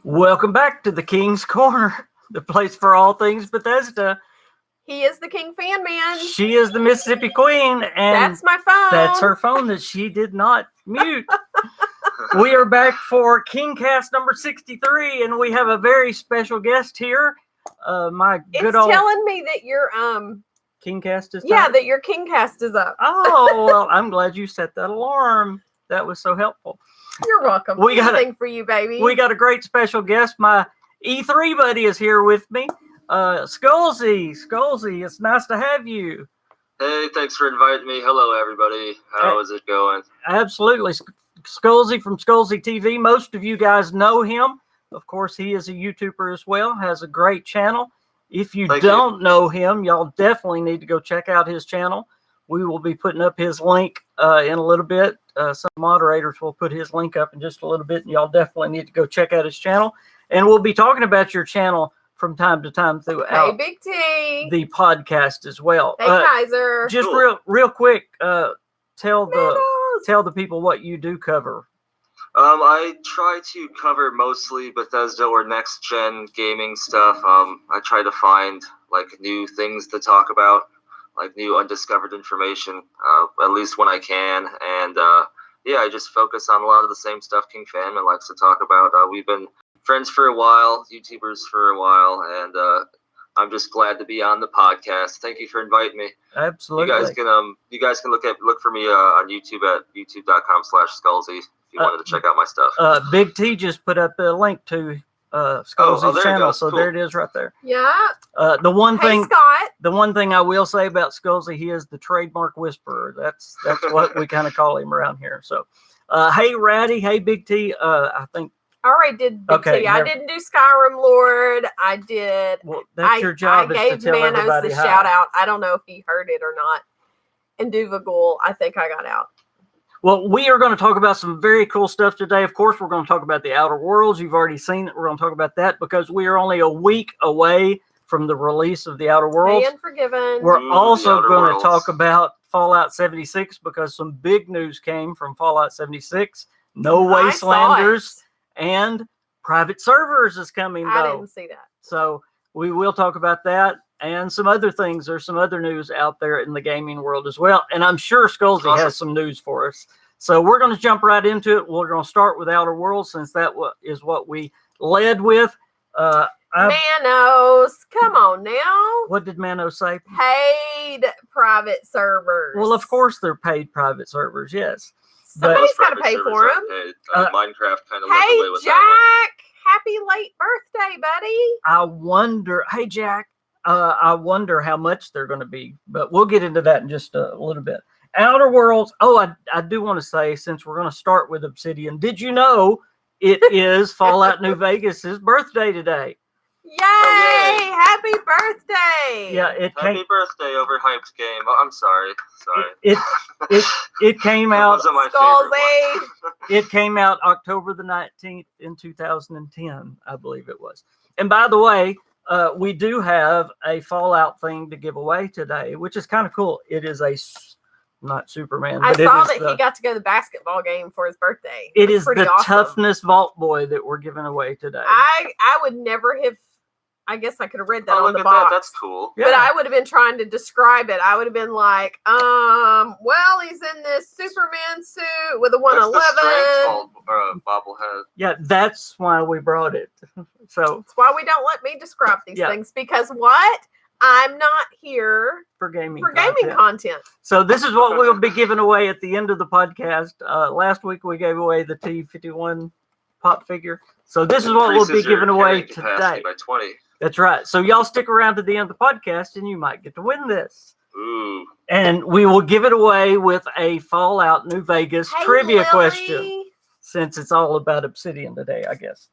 Welcome back to the King's Corner, the place for all things Bethesda. He is the KingFanMan. She is the Mississippi Queen, and that's my phone. That's her phone that she did not mute. We are back for KingCast number 63, and we have a very special guest here. It's telling me that your KingCast is time? That your KingCast is up. Oh, well, I'm glad you set that alarm. That was so helpful. You're welcome. Anything for you, baby. We got a great special guest. My E3 buddy is here with me. Skulzy, it's nice to have you. Hey, thanks for inviting me. Hello, everybody. How is it going? Absolutely. Skulzy from Skulzy TV. Most of you guys know him. Of course, he is a YouTuber as well, has a great channel. If you don't know him, y'all definitely need to go check out his channel. We will be putting up his link in a little bit. Some moderators will put his link up in just a little bit, and y'all definitely need to go check out his channel. And we'll be talking about your channel from time to time throughout Big T. the podcast as well. Hey, Kaiser. Just real quick, tell the people what you do cover. I try to cover mostly Bethesda or next-gen gaming stuff. I try to find new things to talk about, new undiscovered information, at least when I can. And I just focus on a lot of the same stuff KingFanMan likes to talk about. We've been friends for a while, YouTubers for a while, and I'm just glad to be on the podcast. Thank you for inviting me. Absolutely. You guys can look for me on YouTube at youtube.com/Skulzy if you wanted to check out my stuff. Big T just put up a link to Skulzy's channel, so cool. There it is right there. Yeah. The one Scott. The one thing I will say about Skulzy, he is the trademark whisperer. That's what we kind of call him around here. So, hey Ratty, hey Big T. I think I already did Big T. I didn't do Skyrim Lord. I did. Well, that's your job. I gave Manos the shout out. I don't know if he heard it or not. And Duvagul, I think I got out. Well, we are going to talk about some very cool stuff today. Of course, we're going to talk about the Outer Worlds. You've already seen it. We're going to talk about that because we are only a week away from the release of the Outer Worlds. Unforgiven. We're also going to talk about Fallout 76 because some big news came from Fallout 76. No Wastelanders and private servers is coming, though. I didn't see that. So we will talk about that and some other things. There's some other news out there in the gaming world as well. And I'm sure Skulzy has some news for us. So we're going to jump right into it. We're going to start with Outer Worlds since that is what we led with. Manos, come on now. What did Manos say? Paid private servers. Well, of course they're paid private servers, yes. Somebody's got to pay for them. Minecraft kind of Hey, away with Jack, happy late birthday, buddy. I wonder, hey, Jack, I wonder how much they're going to be, but we'll get into that in just a little bit. Outer Worlds, I do want to say, since we're going to start with Obsidian, did you know it is Fallout New Vegas' birthday today? Yay! Happy birthday! Yeah, happy birthday, overhyped game. Oh, I'm sorry. It came out. That was my favorite one. It came out October the 19th in 2010, I believe it was. And by the way, we do have a Fallout thing to give away today, which is kind of cool. It is not Superman. I saw that he got to go to the basketball game for his birthday. It is the Toughness Vault Boy that we're giving away today. I would never have. I guess I could have read that on the box. That's cool. Yeah. But I would have been trying to describe it. I would have been like, well, he's in this Superman suit with a 111. Bobblehead. Yeah, that's why we brought it. So that's why we don't let me describe these things because what? I'm not here for gaming content. So this is what we'll be giving away at the end of the podcast. Last week we gave away the T51 pop figure. So this is what we'll be giving away today. By 20. That's right. So y'all stick around to the end of the podcast and you might get to win this. Ooh. And we will give it away with a Fallout New Vegas trivia question, since it's all about Obsidian today, I guess.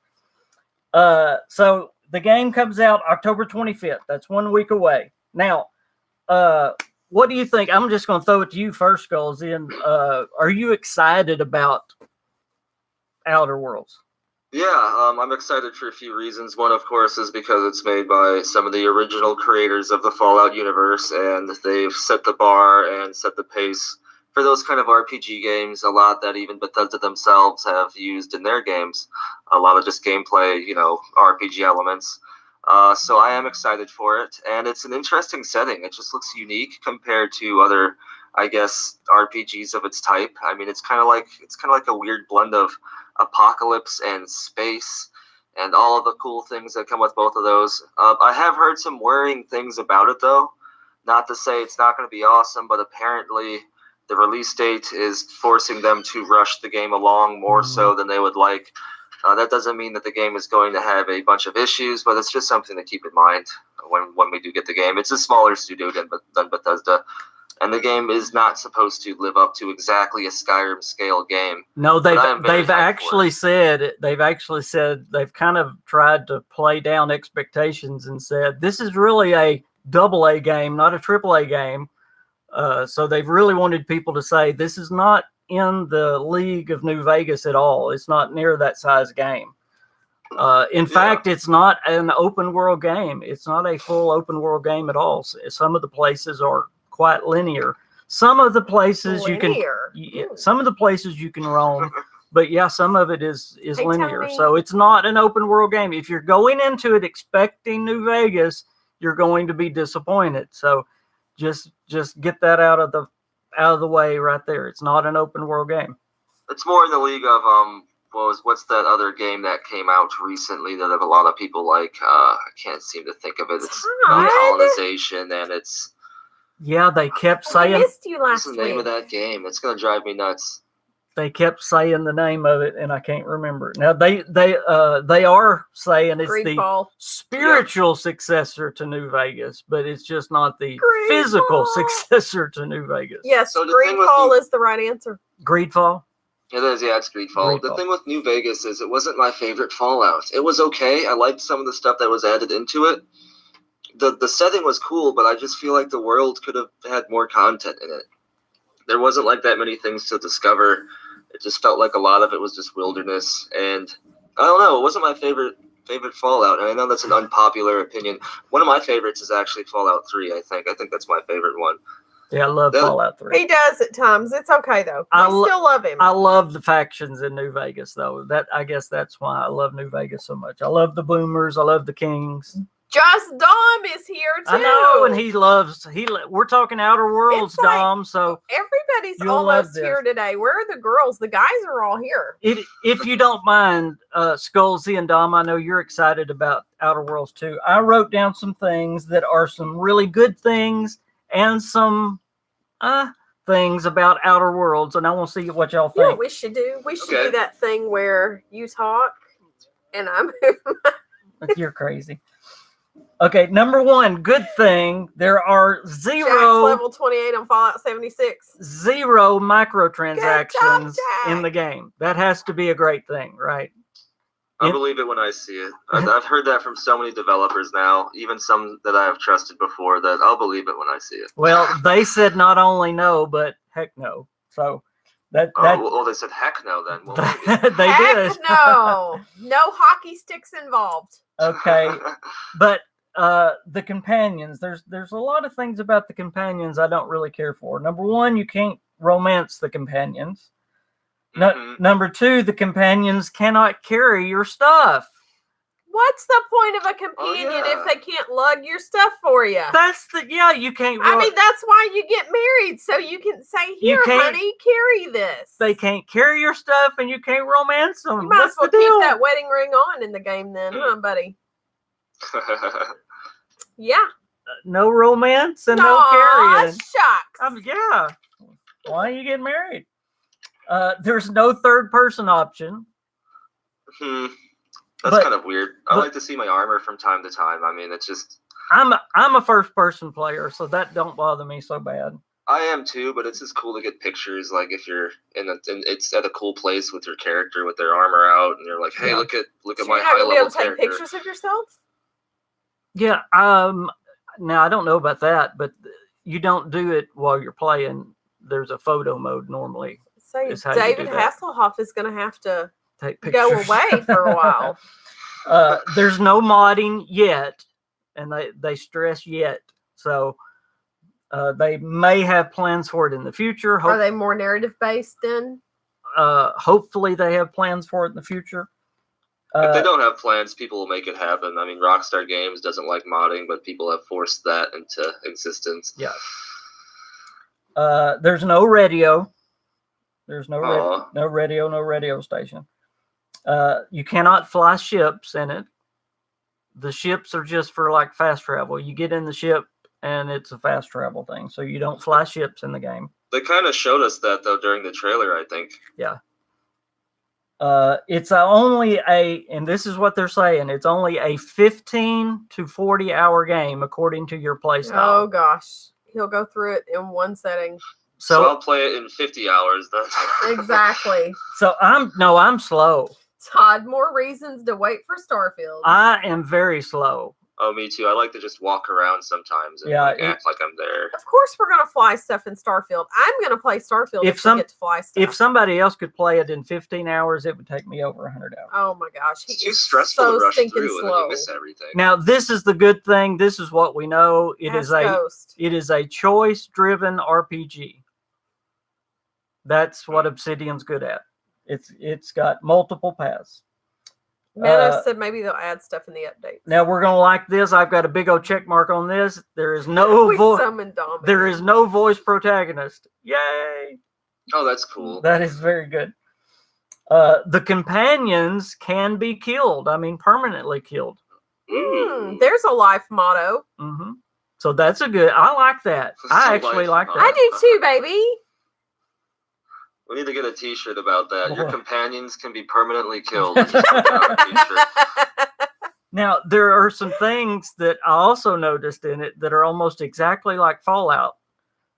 So the game comes out October 25th. That's 1 week away. Now, what do you think? I'm just going to throw it to you first, Skulls. Are you excited about Outer Worlds? Yeah, I'm excited for a few reasons. One, of course, is because it's made by some of the original creators of the Fallout universe, and they've set the bar and set the pace for those kind of RPG games a lot that even Bethesda themselves have used in their games. a lot of just gameplay, RPG elements. So I am excited for it, and it's an interesting setting. It just looks unique compared to other, I guess, RPGs of its type. I mean, it's kind of like a weird blend of apocalypse and space, and all of the cool things that come with both of those. I have heard some worrying things about it, though. Not to say it's not going to be awesome, but apparently the release date is forcing them to rush the game along more so than they would like. That doesn't mean that the game is going to have a bunch of issues, but it's just something to keep in mind when we do get the game. It's a smaller studio than Bethesda, and the game is not supposed to live up to exactly a Skyrim scale game. No, they've actually said they've kind of tried to play down expectations and said this is really a AA game, not a AAA game. So they've really wanted people to say this is not in the league of New Vegas at all. It's not near that size game. In fact, it's not an open world game. It's not a full open world game at all. Some of the places are quite linear. Some of the places you can roam, but yeah, some of it is linear. So it's not an open world game. If you're going into it expecting New Vegas, you're going to be disappointed. So just get that out of the way right there. It's not an open world game. It's more in the league of what's that other game that came out recently that a lot of people like? I can't seem to think of it. It's colonization, and it's they kept saying. I missed you last what's the name of that game? It's gonna drive me nuts. They kept saying the name of it, and I can't remember it. Now they are saying it's the spiritual successor to New Vegas, but it's just not the physical successor to New Vegas. Yes, so Greedfall is the right answer. Greedfall? It is, yeah, it's Greedfall. The thing with New Vegas is it wasn't my favorite Fallout. It was okay. I liked some of the stuff that was added into it. The setting was cool, but I just feel like the world could have had more content in it. There wasn't like that many things to discover. It just felt like a lot of it was just wilderness, and I don't know. It wasn't my favorite Fallout, and I know that's an unpopular opinion. One of my favorites is actually Fallout 3. I think that's my favorite one. Yeah, I love Fallout 3. He does at times. It's okay though. I still love him. I love the factions in New Vegas though. I guess that's why I love New Vegas so much. I love the Boomers. I love the Kings. Just Dom is here too. I know, and we're talking Outer Worlds, like, Dom. So everybody's almost here today. Where are the girls? The guys are all here. If you don't mind, Skullsy and Dom, I know you're excited about Outer Worlds too. I wrote down some things that are some really good things and some things about Outer Worlds, and I want to see what y'all think. You know what we should do? We should do that thing where you talk and I move. You're crazy. Okay, number one, good thing, there are Jack's level 28 on Fallout 76. Zero microtransactions in the game. That has to be a great thing, right? I'll believe it when I see it. I've heard that from so many developers now, even some that I have trusted before, that I'll believe it when I see it. Well, they said not only no, but heck no. So that well, they said heck no then. Well, they did. No. No hockey sticks involved. Okay. But the companions, there's a lot of things about the companions I don't really care for. Number one, you can't romance the companions. Number two, the companions cannot carry your stuff. What's the point of a companion if they can't lug your stuff for you? You can't. I mean, that's why you get married, so you can say, "Here, honey, carry this." They can't carry your stuff, and you can't romance them. You might as well keep that wedding ring on in the game, then, huh, buddy? Yeah. No romance and no carrying. Shucks. Yeah. Why are you getting married? There's no third person option. That's kind of weird. I like to see my armor from time to time. I mean, it's just. I'm a first person player, so that don't bother me so bad. I am too, but it's just cool to get pictures. Like if you're it's at a cool place with your character with their armor out, and you're like, "Hey, look at my high level character." Take pictures of yourself? Yeah. Now I don't know about that, but you don't do it while you're playing. There's a photo mode normally. So David Hasselhoff is going to have to go away for a while. There's no modding yet, and they stress yet. So they may have plans for it in the future. Are they more narrative based then? Hopefully they have plans for it in the future. If they don't have plans, people will make it happen. I mean, Rockstar Games doesn't like modding, but people have forced that into existence. Yeah. There's no radio. There's no radio, no radio station. You cannot fly ships in it. The ships are just for like fast travel. You get in the ship and it's a fast travel thing. So you don't fly ships in the game. They kind of showed us that though during the trailer, I think. Yeah. It's only and this is what they're saying, it's only a 15 to 40 hour game according to your play style. Oh gosh. He'll go through it in one setting. So I'll play it in 50 hours then. Exactly. So I'm slow. Todd, more reasons to wait for Starfield. I am very slow. Oh, me too. I like to just walk around sometimes and act like I'm there. Of course we're going to fly stuff in Starfield. I'm going to play Starfield if we get to fly stuff. If somebody else could play it in 15 hours, it would take me over 100 hours. Oh my gosh. It's too stressful to rush through and then you miss everything. Now, this is the good thing. This is what we know. It is a choice-driven RPG. That's what Obsidian's good at. It's got multiple paths. Meta said maybe they'll add stuff in the updates. Now we're gonna like this. I've got a big old check mark on this. There is no There is no voice protagonist. Yay! Oh, that's cool. That is very good. The companions can be killed. I mean, permanently killed. There's a life motto. Mm-hmm. So that's a good. I like that. I actually like that. I do too, baby. We need to get a T-shirt about that. Your companions can be permanently killed. Now, there are some things that I also noticed in it that are almost exactly like Fallout.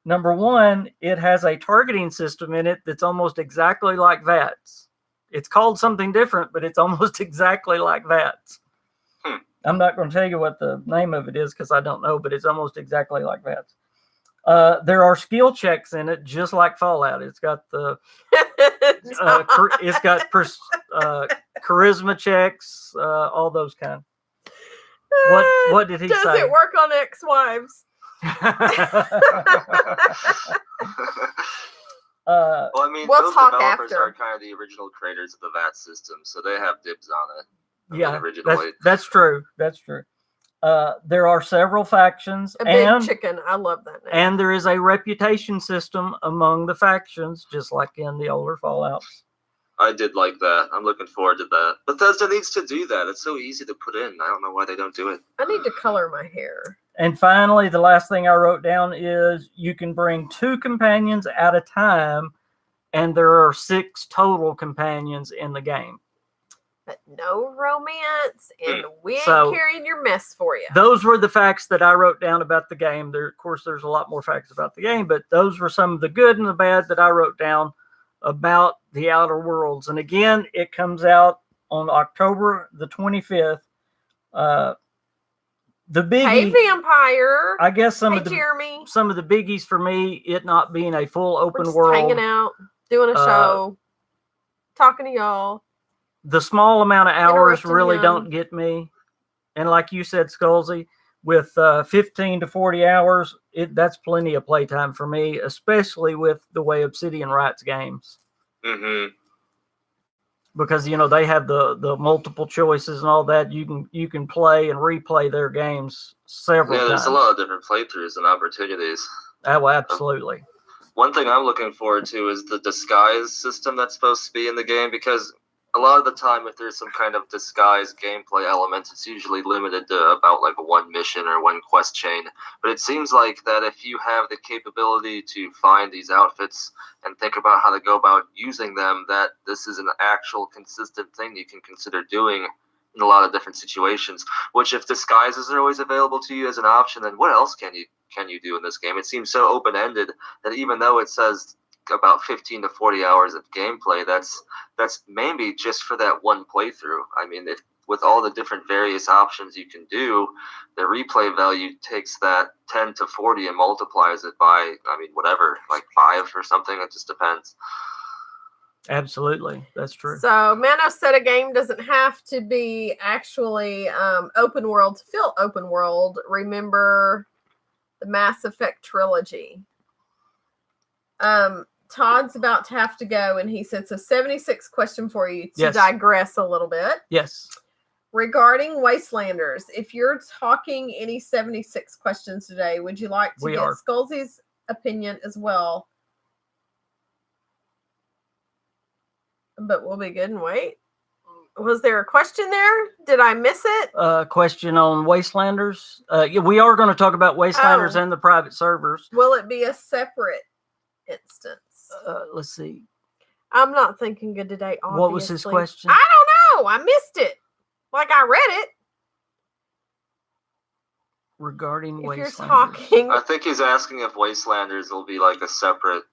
Number one, it has a targeting system in it that's almost exactly like VATS. It's called something different, but it's almost exactly like VATS. I'm not going to tell you what the name of it is because I don't know, but it's almost exactly like VATS. There are skill checks in it, just like Fallout. It's got the charisma checks, all those kind. What did he say? Does it work on ex-wives? Well, I mean, we'll those developers are kind of the original creators of the VAT system, so they have dibs on it. Yeah, that's true. That's true. There are several factions. Big chicken. I love that name. And there is a reputation system among the factions, just like in the older Fallouts. I did like that. I'm looking forward to that. Bethesda needs to do that. It's so easy to put in. I don't know why they don't do it. I need to color my hair. And finally, the last thing I wrote down is you can bring 2 companions at a time, and there are 6 total companions in the game. But no romance, and we ain't carrying your mess for you. Those were the facts that I wrote down about the game. Of course, there's a lot more facts about the game, but those were some of the good and the bad that I wrote down about the Outer Worlds. And again, it comes out on October the 25th. The biggie, hey, Vampire. I guess some of the biggies for me, it not being a full open world, hanging out, doing a show, talking to y'all. The small amount of hours really don't get me. And like you said, Skullsy, with 15 to 40 hours, that's plenty of playtime for me, especially with the way Obsidian writes games. Mm-hmm. Because, they have the multiple choices and all that. You can play and replay their games several times. Yeah, there's a lot of different playthroughs and opportunities. Oh, absolutely. One thing I'm looking forward to is the disguise system that's supposed to be in the game, because a lot of the time, if there's some kind of disguise gameplay element, it's usually limited to about like one mission or one quest chain. But it seems like that if you have the capability to find these outfits and think about how to go about using them, that this is an actual consistent thing you can consider doing in a lot of different situations. Which, if disguises are always available to you as an option, then what else can you do in this game? It seems so open-ended that even though it says about 15 to 40 hours of gameplay, that's maybe just for that one playthrough. I mean, with all the different various options you can do, the replay value takes that 10 to 40 and multiplies it by, whatever, like 5 or something. It just depends. Absolutely. That's true. So Mano said a game doesn't have to be actually open world to feel open world. Remember the Mass Effect trilogy. Todd's about to have to go, and he said, so 76 question for you to Yes. digress a little bit. Yes. Regarding Wastelanders, if you're talking any 76 questions today, would you like to We get are. Skulzy's opinion as well? But we'll be good and wait. Was there a question there? Did I miss it? Question on Wastelanders. Yeah, we are going to talk about Wastelanders and the private servers. Will it be a separate instance? Let's see. I'm not thinking good today, obviously. What was his question? I don't know. I missed it. Like I read it. Regarding If you're Wastelanders. talking. I think he's asking if Wastelanders will be like a separate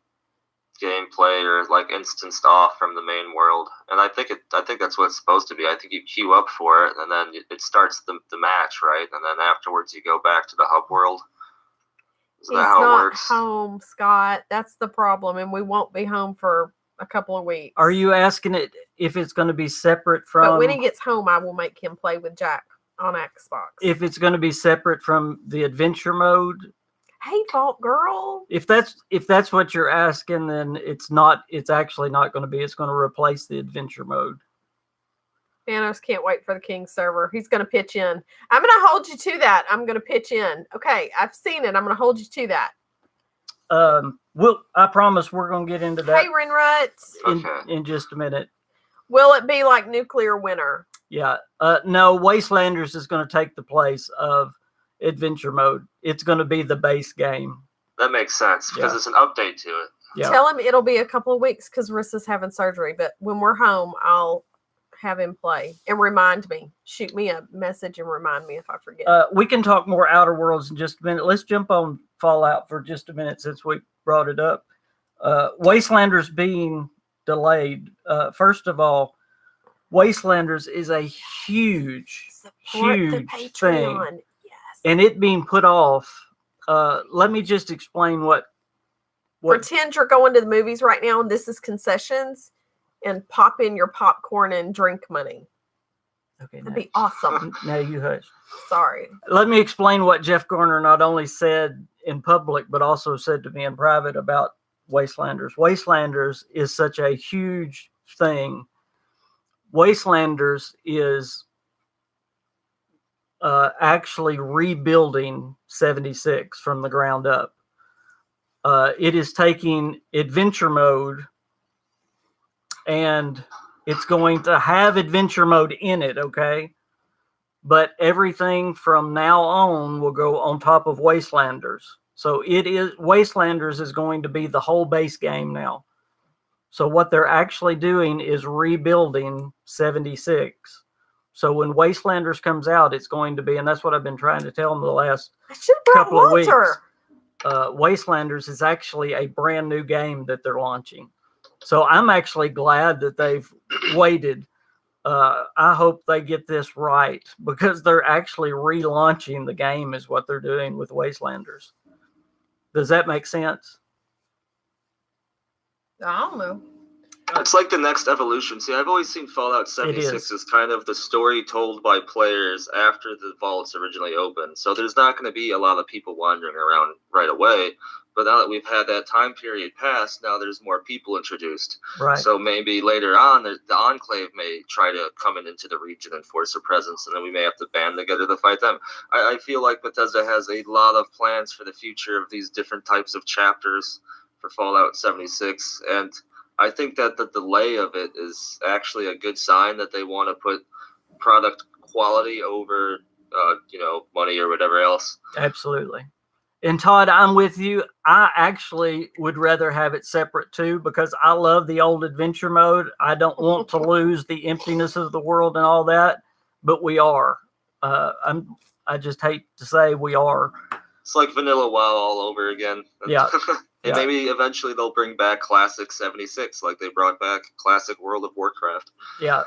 gameplay or like instanced off from the main world, and I think that's what it's supposed to be. I think you queue up for it, and then it starts the match, right? And then afterwards you go back to the hub world. Isn't that how it works? Home, Scott. That's the problem, and we won't be home for a couple of weeks. Are you asking it if it's going to be separate from? But when he gets home, I will make him play with Jack on Xbox. If it's going to be separate from the adventure mode. Hey, Fault Girl. If that's what you're asking, then it's not. It's actually not going to be. It's going to replace the adventure mode. Thanos can't wait for the King server. He's going to pitch in. I'm going to hold you to that. I'm going to pitch in. Okay, I've seen it. I'm going to hold you to that. I promise we're going to get into that. Hey, Rinrut. In just a minute. Will it be like Nuclear Winter? Yeah. No, Wastelanders is going to take the place of adventure mode. It's going to be the base game. That makes sense because it's an update to it. Yeah. Tell him it'll be a couple of weeks because Rissa's having surgery. But when we're home, I'll have him play and remind me. Shoot me a message and remind me if I forget. We can talk more Outer Worlds in just a minute. Let's jump on Fallout for just a minute since we brought it up. Wastelanders being delayed. First of all, Wastelanders is a huge thing. Yes. And it being put off. Let me just explain what Pretend you're going to the movies right now and this is concessions and pop in your popcorn and drink money. Okay, that'd be awesome. Now you hush. Sorry. Let me explain what Jeff Garner not only said in public, but also said to me in private about Wastelanders. Wastelanders is such a huge thing. Wastelanders is actually rebuilding 76 from the ground up. It is taking adventure mode and it's going to have adventure mode in it, okay? But everything from now on will go on top of Wastelanders. So Wastelanders is going to be the whole base game now. So what they're actually doing is rebuilding 76. So when Wastelanders comes out, it's going to be, and that's what I've been trying to tell them the last couple of weeks. Wastelanders is actually a brand new game that they're launching. So I'm actually glad that they've waited. I hope they get this right because they're actually relaunching the game is what they're doing with Wastelanders. Does that make sense? I don't know. It's like the next evolution. See, I've always seen Fallout 76 as kind of the story told by players after the vaults originally opened. So there's not going to be a lot of people wandering around right away. But now that we've had that time period pass, now there's more people introduced. Right. So maybe later on, the Enclave may try to come into the region and force a presence, and then we may have to band together to fight them. I feel like Bethesda has a lot of plans for the future of these different types of chapters for Fallout 76, and I think that the delay of it is actually a good sign that they want to put product quality over, money or whatever else. Absolutely. And Todd, I'm with you. I actually would rather have it separate too, because I love the old adventure mode. I don't want to lose the emptiness of the world and all that, but we are. I just hate to say we are. It's like Vanilla WoW all over again. Yeah. And maybe eventually they'll bring back Classic 76, like they brought back Classic World of Warcraft. Yeah.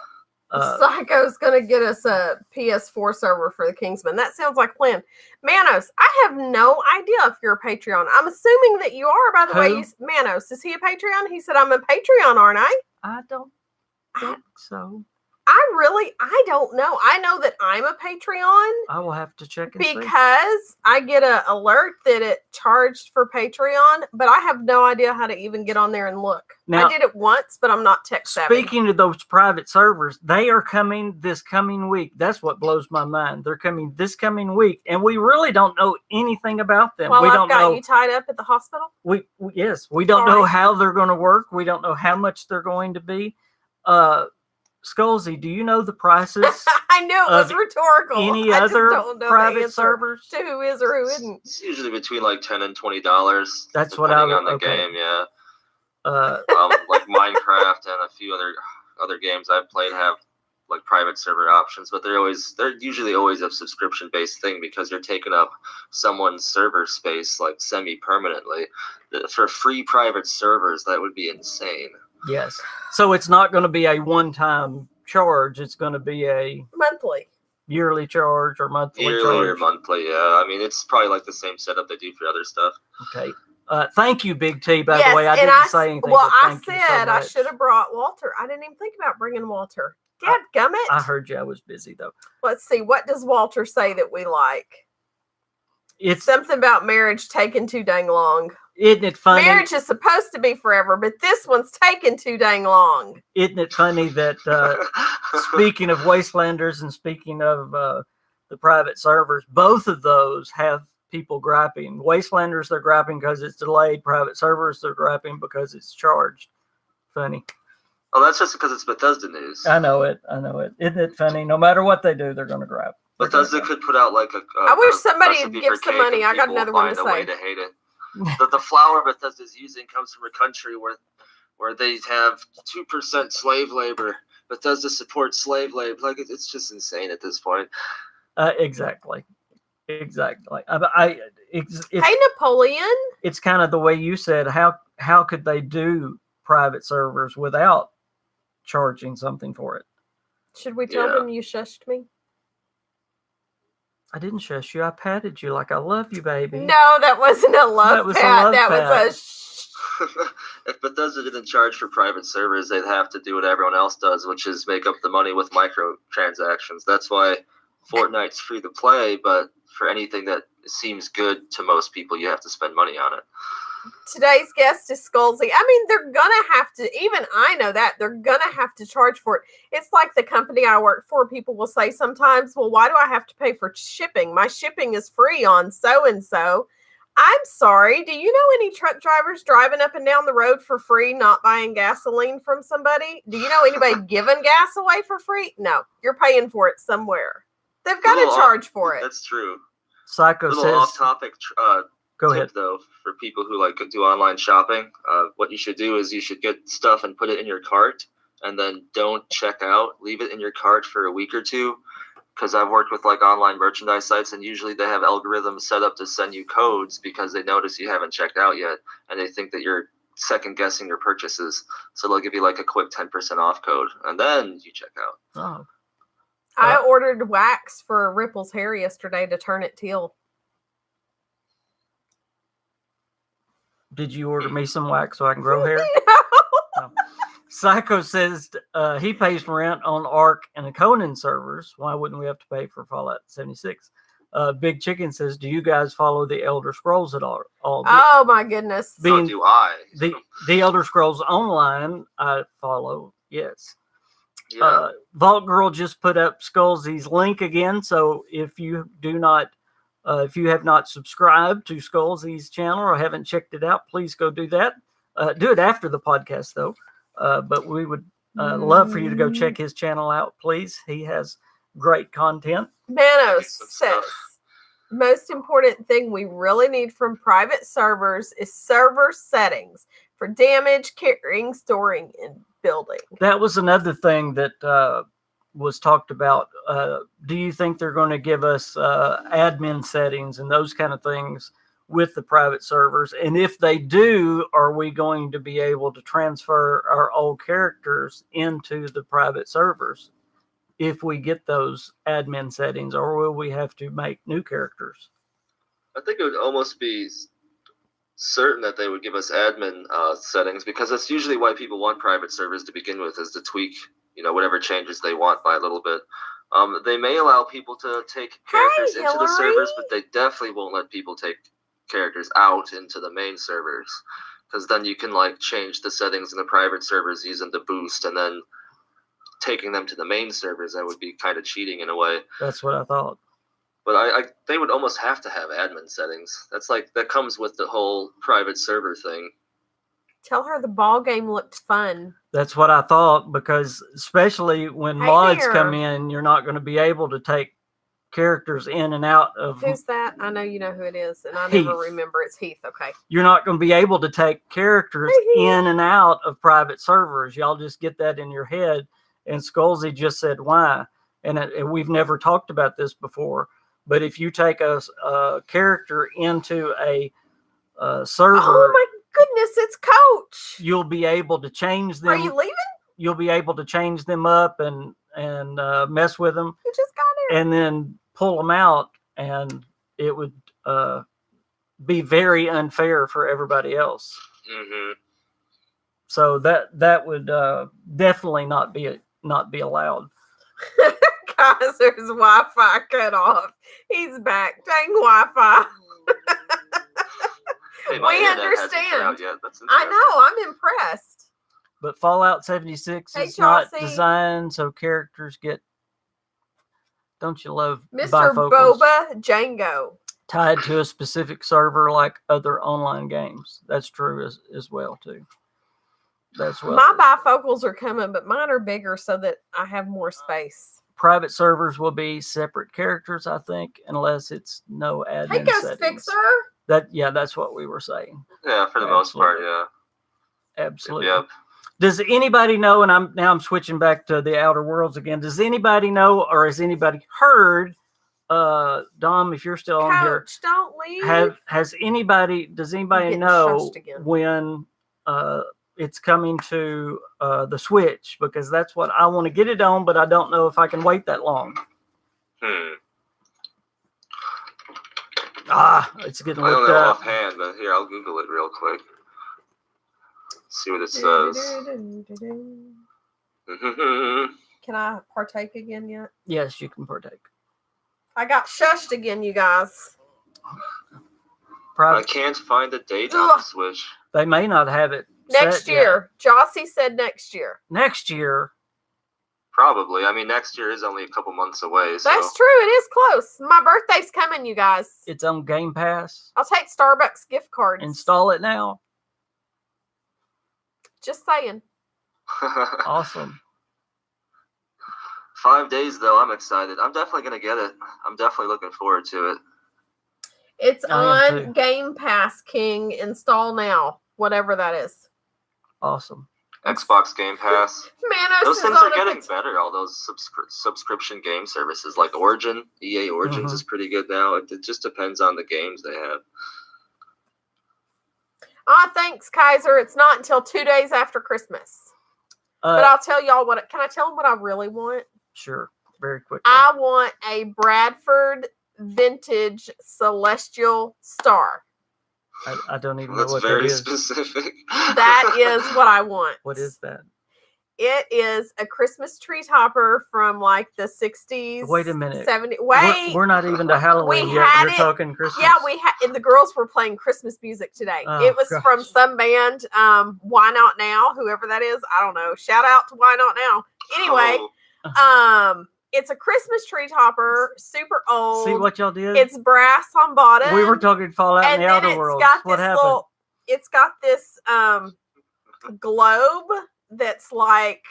Psycho's going to get us a PS4 server for the Kingsman. That sounds like a plan. Manos, I have no idea if you're a Patreon. I'm assuming that you are, by the way. Manos, is he a Patreon? He said, I'm a Patreon, aren't I? I don't think so. I don't know. I know that I'm a Patreon I will have to check and see. because I get an alert that it charged for Patreon, but I have no idea how to even get on there and look. Now, I did it once, but I'm not tech savvy. Speaking of those private servers, they are coming this coming week. That's what blows my mind. They're coming this coming week, and we really don't know anything about them. While we I've don't got know. you tied up at the hospital? Yes, we don't know how they're going to work. We don't know how much they're going to be. Skullsy, do you know the prices? I knew it was rhetorical. Any I just other don't know private servers? To who is or who isn't. It's usually between like $10 and $20. That's what depending on the game. Yeah. Like Minecraft and a few other games I've played have like private server options, but they're usually always a subscription based thing because you're taking up someone's server space like semi-permanently. For free private servers, that would be insane. Yes. So it's not going to be a one-time charge. It's going to be a monthly, yearly charge or monthly yearly charge. Or monthly. Yeah. I mean, it's probably like the same setup they do for other stuff. Okay. Thank you, Big T. By the way, I didn't say anything. Well, I said I should have brought Walter. I didn't even think about bringing Walter. Dadgummit. I heard you. I was busy though. Let's see. What does Walter say that we like? It's something about marriage taking too dang long. Isn't it funny? Marriage is supposed to be forever, but this one's taking too dang long. Isn't it funny that speaking of Wastelanders and speaking of the private servers, both of those have people griping. Wastelanders, they're griping because it's delayed. Private servers, they're griping because it's charged. Funny. Oh, that's just because it's Bethesda news. I know it. Isn't it funny? No matter what they do, they're going to gripe. Bethesda could put out like I wish somebody would give some money. I got another one to say. Way to hate it. The flour Bethesda's using comes from a country where they have 2% slave labor. Bethesda supports slave labor. Like it's just insane at this point. Exactly. Hey, Napoleon. It's kind of the way you said. How could they do private servers without charging something for it? Should we tell them you shushed me? I didn't shush you. I patted you like I love you, baby. No, that wasn't a love pat. That was a shh. If Bethesda didn't charge for private servers, they'd have to do what everyone else does, which is make up the money with microtransactions. That's why Fortnite's free to play, but for anything that seems good to most people, you have to spend money on it. Today's guest is Skullsy. I mean, they're gonna have to, even I know that, they're gonna have to charge for it. It's like the company I work for, people will say sometimes, well, why do I have to pay for shipping? My shipping is free on so-and-so. I'm sorry, do you know any truck drivers driving up and down the road for free, not buying gasoline from somebody? Do you know anybody giving gas away for free? No, you're paying for it somewhere. They've got to charge for it. That's true. Psycho says, off-topic go tip, ahead. Though, for people who like do online shopping, what you should do is you should get stuff and put it in your cart, and then don't check out. Leave it in your cart for a week or two, because I've worked with like online merchandise sites, and usually they have algorithms set up to send you codes because they notice you haven't checked out yet, and they think that you're second guessing your purchases. So they'll give you like a quick 10% off code, and then you check out. Oh. I ordered wax for Ripple's hair yesterday to turn it teal. Did you order me some wax so I can grow hair? No. No. Psycho says he pays rent on Ark and the Conan servers. Why wouldn't we have to pay for Fallout 76? Big Chicken says, do you guys follow the Elder Scrolls at all? Oh, my goodness. So do I. The Elder Scrolls Online, I follow, yes. Yeah. Vault Girl just put up Skullsy's link again. So if you if you have not subscribed to Skullsy's channel or haven't checked it out, please go do that. Do it after the podcast, though. But we would love for you to go check his channel out, please. He has great content. Manos says, most important thing we really need from private servers is server settings for damage, carrying, storing, and building. That was another thing that was talked about. Do you think they're going to give us admin settings and those kind of things with the private servers? And if they do, are we going to be able to transfer our old characters into the private servers if we get those admin settings, or will we have to make new characters? I think it would almost be certain that they would give us admin settings, because that's usually why people want private servers to begin with, is to tweak whatever changes they want by a little bit. They may allow people to take characters into the servers, but they definitely won't let people take characters out into the main servers, because then you can like change the settings in the private servers using the boost, and then taking them to the main servers, that would be kind of cheating in a way. That's what I thought. But they would almost have to have admin settings. That comes with the whole private server thing. Tell her the ball game looked fun. That's what I thought, because especially when mods come in, you're not going to be able to take characters in and out of. Who's that? I know you know who it is, and I Heath. never remember. It's Heath. Okay. You're not going to be able to take characters in and out of private servers. Y'all just get that in your head. And Skullsy just said why. And we've never talked about this before. But if you take a character into a server, oh my goodness, it's Coach. You'll be able to change them. Are you leaving? You'll be able to change them up and mess with them. You just got here. And then pull them out, and it would be very unfair for everybody else. Mm-hmm. So that would definitely not be allowed. Kaiser's Wi-Fi cut off. He's back. Dang Wi-Fi. Hey, we understand. I know. I'm impressed. But Fallout 76 is not designed so characters get. Don't you love Mr. bifocals Boba Django tied to a specific server like other online games? That's true as well too. That's what my bifocals are coming, but mine are bigger so that I have more space. Private servers will be separate characters, I think, unless it's no admin Hey, Ghost settings. Fixer. That's what we were saying. Yeah, for the most part, yeah. Absolutely. Yep. Does anybody know? And I'm switching back to the Outer Worlds again. Does anybody know, or has anybody heard? Dom, if you're still on here, Coach, don't leave. Does anybody know when it's coming to the Switch? Because that's what I want to get it on, but I don't know if I can wait that long. It's getting looked up. Offhand, but here, I'll Google it real quick. See what it says. Can I partake again yet? Yes, you can partake. I got shushed again, you guys. I can't find the date on the Switch. They may not have it next year. Jossie said next year. Next year? Probably. I mean, next year is only a couple months away. So. That's true. It is close. My birthday's coming, you guys. It's on Game Pass. I'll take Starbucks gift cards. Install it now. Just saying. Awesome. 5 days, though. I'm excited. I'm definitely going to get it. I'm definitely looking forward to it. It's on Game Pass, King. Install now. Whatever that is. Awesome. Xbox Game Pass. Manos those things are getting better. All those subscription game services like Origin. EA Origins is pretty good now. It just depends on the games they have. Thanks, Kaiser. It's not until 2 days after Christmas. But I'll tell y'all what. Can I tell them what I really want? Sure. Very quickly. I want a Bradford vintage Celestial Star. I don't even know what that very is. Specific. That is what I want. What is that? It is a Christmas tree topper from like the 60s. Wait a minute. 70s. Wait. We're not even to Halloween yet. You're talking Christmas. Yeah, and the girls were playing Christmas music today. Oh, it was from some band, Why Not Now, whoever that is. I don't know. Shout out to Why Not Now. Anyway, it's a Christmas tree topper, super old. See what y'all did? It's brass on bottom. We were talking Fallout in the Outer Worlds. What happened? It's got this globe that's like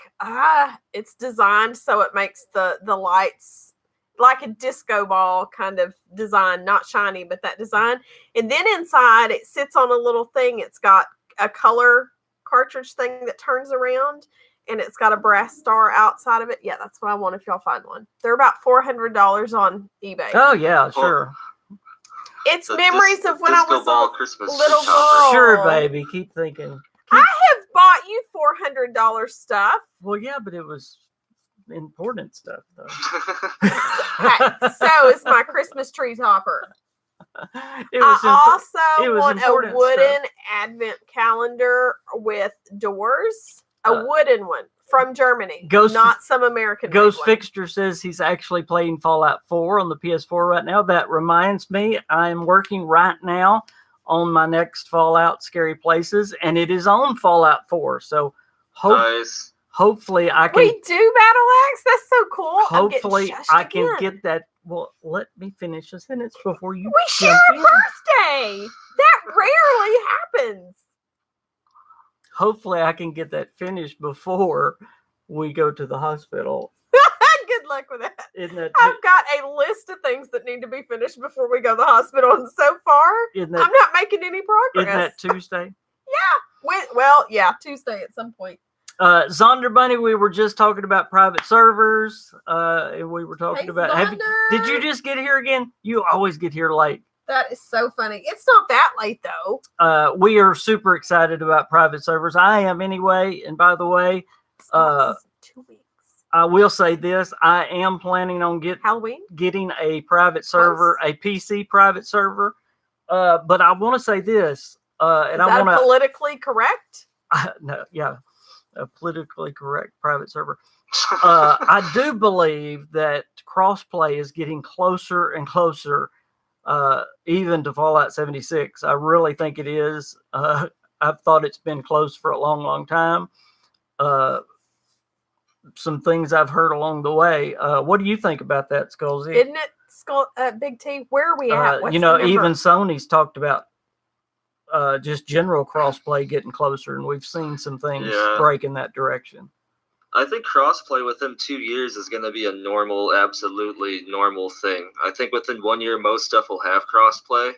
it's designed so it makes the lights like a disco ball kind of design, not shiny, but that design. And then inside it sits on a little thing. It's got a color cartridge thing that turns around, and it's got a brass star outside of it. Yeah, that's what I want if y'all find one. They're about $400 on eBay. Oh yeah, sure. It's memories of when I was a little girl. Sure, baby. Keep thinking. I have bought you $400 stuff. Well, yeah, but it was important stuff, though. So is my Christmas tree topper. I also want a wooden advent calendar with doors. A wooden one from Germany, Ghost- not some American. Ghost one. Fixture says he's actually playing Fallout 4 on the PS4 right now. That reminds me, I'm working right now on my next Fallout Scary Places, and it is on Fallout 4. So Nice. hopefully I can. We do Battle Axe. That's so cool. Hopefully I can again. get that. Well, let me finish a sentence before you. We share a birthday. That rarely happens. Hopefully I can get that finished before we go to the hospital. Good luck with that. Isn't that I've got a list of things that need to be finished before we go to the hospital, and so far, I'm not making any progress. Isn't that Tuesday? Yeah. Tuesday at some point. Zonder Bunny, we were just talking about private servers. And we were talking about. Did you just get here again? You always get here late. That is so funny. It's not that late though. We are super excited about private servers. I am anyway. And by the way, 2 weeks. I will say this: I am planning on getting a private server, a PC private server. But I want to say this, and I want to politically correct. A politically correct private server. I do believe that crossplay is getting closer and closer, even to Fallout 76. I really think it is. I've thought it's been close for a long, long time. Some things I've heard along the way. What do you think about that, Skulzy? Isn't it, Big T? Where are we at? What's even Sony's talked about just general crossplay getting closer, and we've seen some things break in that direction. I think crossplay within 2 years is going to be a absolutely normal thing. I think within 1 year, most stuff will have crossplay,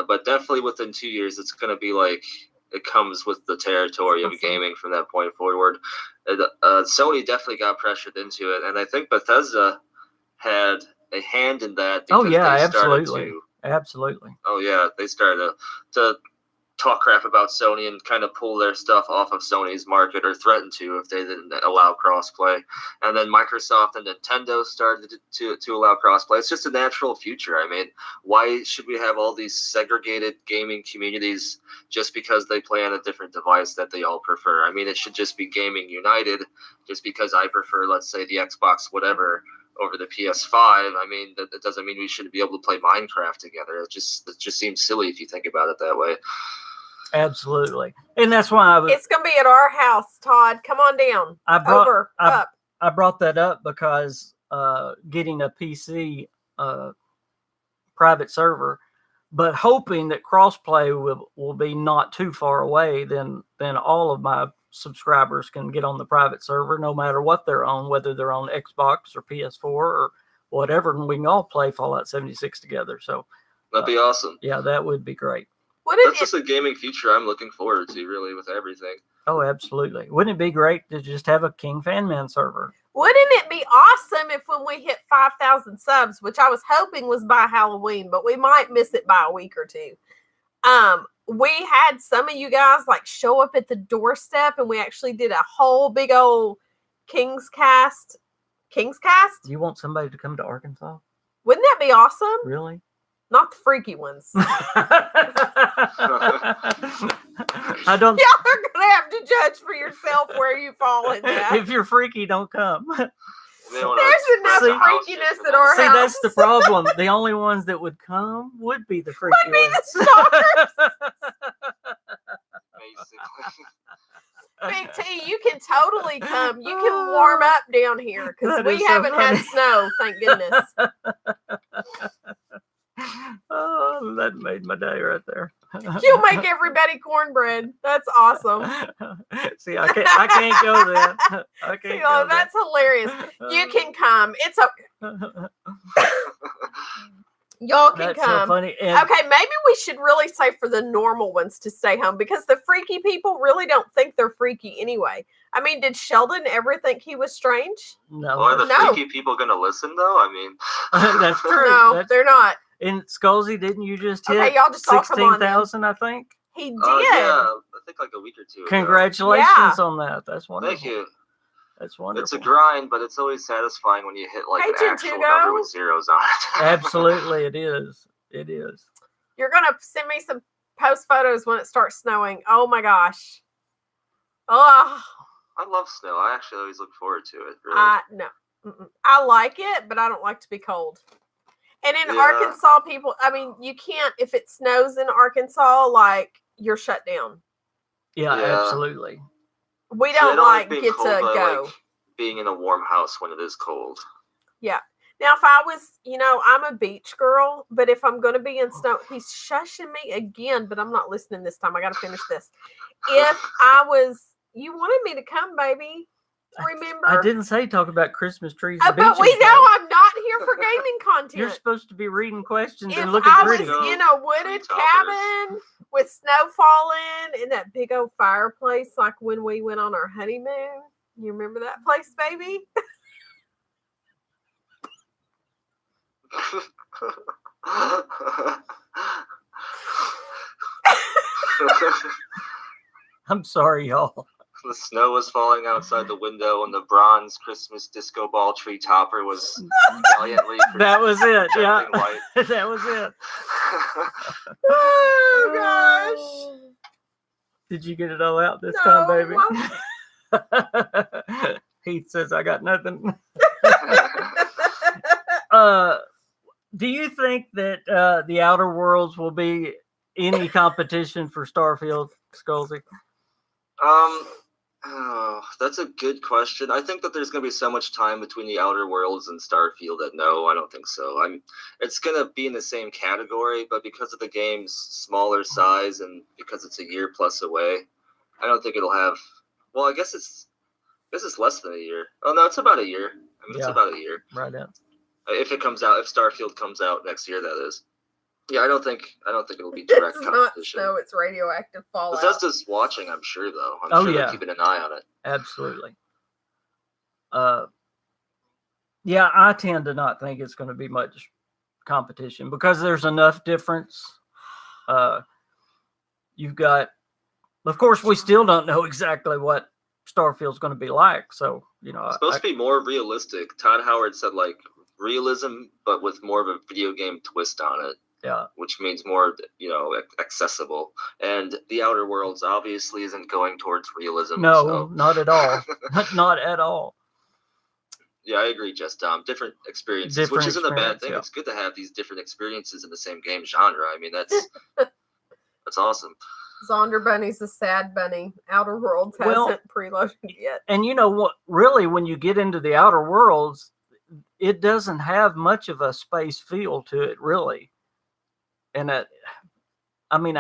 but definitely within 2 years, it's going to be like it comes with the territory of gaming from that point forward. Sony definitely got pressured into it, and I think Bethesda had a hand in that. Absolutely. Oh yeah, they started to talk crap about Sony and kind of pull their stuff off of Sony's market, or threaten to if they didn't allow crossplay. And then Microsoft and Nintendo started to allow crossplay. It's just a natural future. I mean, why should we have all these segregated gaming communities just because they play on a different device that they all prefer? I mean, it should just be gaming united. Just because I prefer, let's say, the Xbox whatever over the PS5, I mean, that doesn't mean we shouldn't be able to play Minecraft together. It just seems silly if you think about it that way. Absolutely. And that's why it's going to be at our house, Todd. Come on down. I brought that up because getting a PC private server, but hoping that crossplay will be not too far away, then all of my subscribers can get on the private server no matter what they're on, whether they're on Xbox or PS4 or whatever, and we can all play Fallout 76 together. So that'd be awesome. Yeah, that would be great. That's just a gaming future I'm looking forward to, really, with everything. Oh, absolutely. Wouldn't it be great to just have a KingFanMan server? Wouldn't it be awesome if when we hit 5,000 subs, which I was hoping was by Halloween, but we might miss it by a week or two, we had some of you guys like show up at the doorstep, and we actually did a whole big old KingsCast. KingsCast? You want somebody to come to Arkansas? Wouldn't that be awesome? Really? Not the freaky ones. I don't. Y'all are gonna have to judge for yourself where you fall in that. If you're freaky, don't come. There's enough freakiness at our house. That's the problem. The only ones that would come would be the freaky would be ones. the stalkers. Basically. Big T, you can totally come. You can warm up down here because we haven't had snow, thank goodness. Oh, that made my day right there. You'll make everybody cornbread. That's awesome. See, I can't go there. I can't. See, that's hilarious. You can come. It's okay. Y'all can That's come. So funny. Okay, maybe we should really say for the normal ones to stay home, because the freaky people really don't think they're freaky anyway. I mean, did Sheldon ever think he was strange? No. Are the freaky people going to listen, though? I mean, that's true. No, they're not. And Skulzy, didn't you just hit y'all just 16,000, I think? He did. Yeah, I think like a week or two Congratulations on that. That's wonderful. Thank you. That's wonderful. It's a grind, but it's always satisfying when you hit like an actual number with zeros on it. Absolutely, it is. It is. You're going to send me some post photos when it starts snowing. Oh my gosh. Oh, I love snow. I actually always look forward to it. Really. No. Mm-mm. I like it, but I don't like to be cold. And in Yeah. Arkansas, people, I mean, you can't, if it snows in Arkansas, like, you're shut down. Yeah, Yeah. absolutely. We See, I don't, don't like being get cold, to but I go. like being in a warm house when it is cold. Yeah. Now, if I was, I'm a beach girl, but if I'm going to be in snow, he's shushing me again, but I'm not listening this time. I got to finish this. If I was, you wanted me to come, baby. Remember? I didn't say talk about Christmas trees. But we know I'm not here for gaming content. You're supposed to be reading questions if and looking pretty. If I was in a wooded cabin with snow falling in that big old fireplace, like when we went on our honeymoon, you remember that place, baby? I'm sorry, y'all. The snow was falling outside the window, and the bronze Christmas disco ball tree topper was valiantly. That was it. Yeah, light. That was it. Oh gosh! Did you get it all out this time, baby? Heath says I got nothing. Do you think that the Outer Worlds will be any competition for Starfield, Skullsy? Oh, that's a good question. I think that there's going to be so much time between the Outer Worlds and Starfield that no, I don't think so. It's going to be in the same category, but because of the game's smaller size and because it's a year plus away, I don't think it'll have. Well, I guess it's less than a year. Oh no, it's about a year. It's about a year. Right now. If it comes out, if Starfield comes out next year, that is. Yeah, I don't think it'll be direct competition. No, it's radioactive fallout. Bethesda's watching, I'm sure, though. I'm sure they're keeping an eye on it. Absolutely. Yeah, I tend to not think it's going to be much competition because there's enough difference. You've got, of course, we still don't know exactly what Starfield's going to be like. So, it's supposed to be more realistic. Todd Howard said, like, realism, but with more of a video game twist on it. Yeah. Which means more, accessible. And the Outer Worlds obviously isn't going towards realism. No, not at all. Not at all. Yeah, I agree, Just different experiences, which isn't a bad thing. Yeah. It's good to have these different experiences in the same game genre. I mean, that's awesome. Zonder Bunny's a sad bunny. Outer Worlds hasn't preloaded yet. And you know what? Really, when you get into the Outer Worlds, it doesn't have much of a space feel to it, really. And I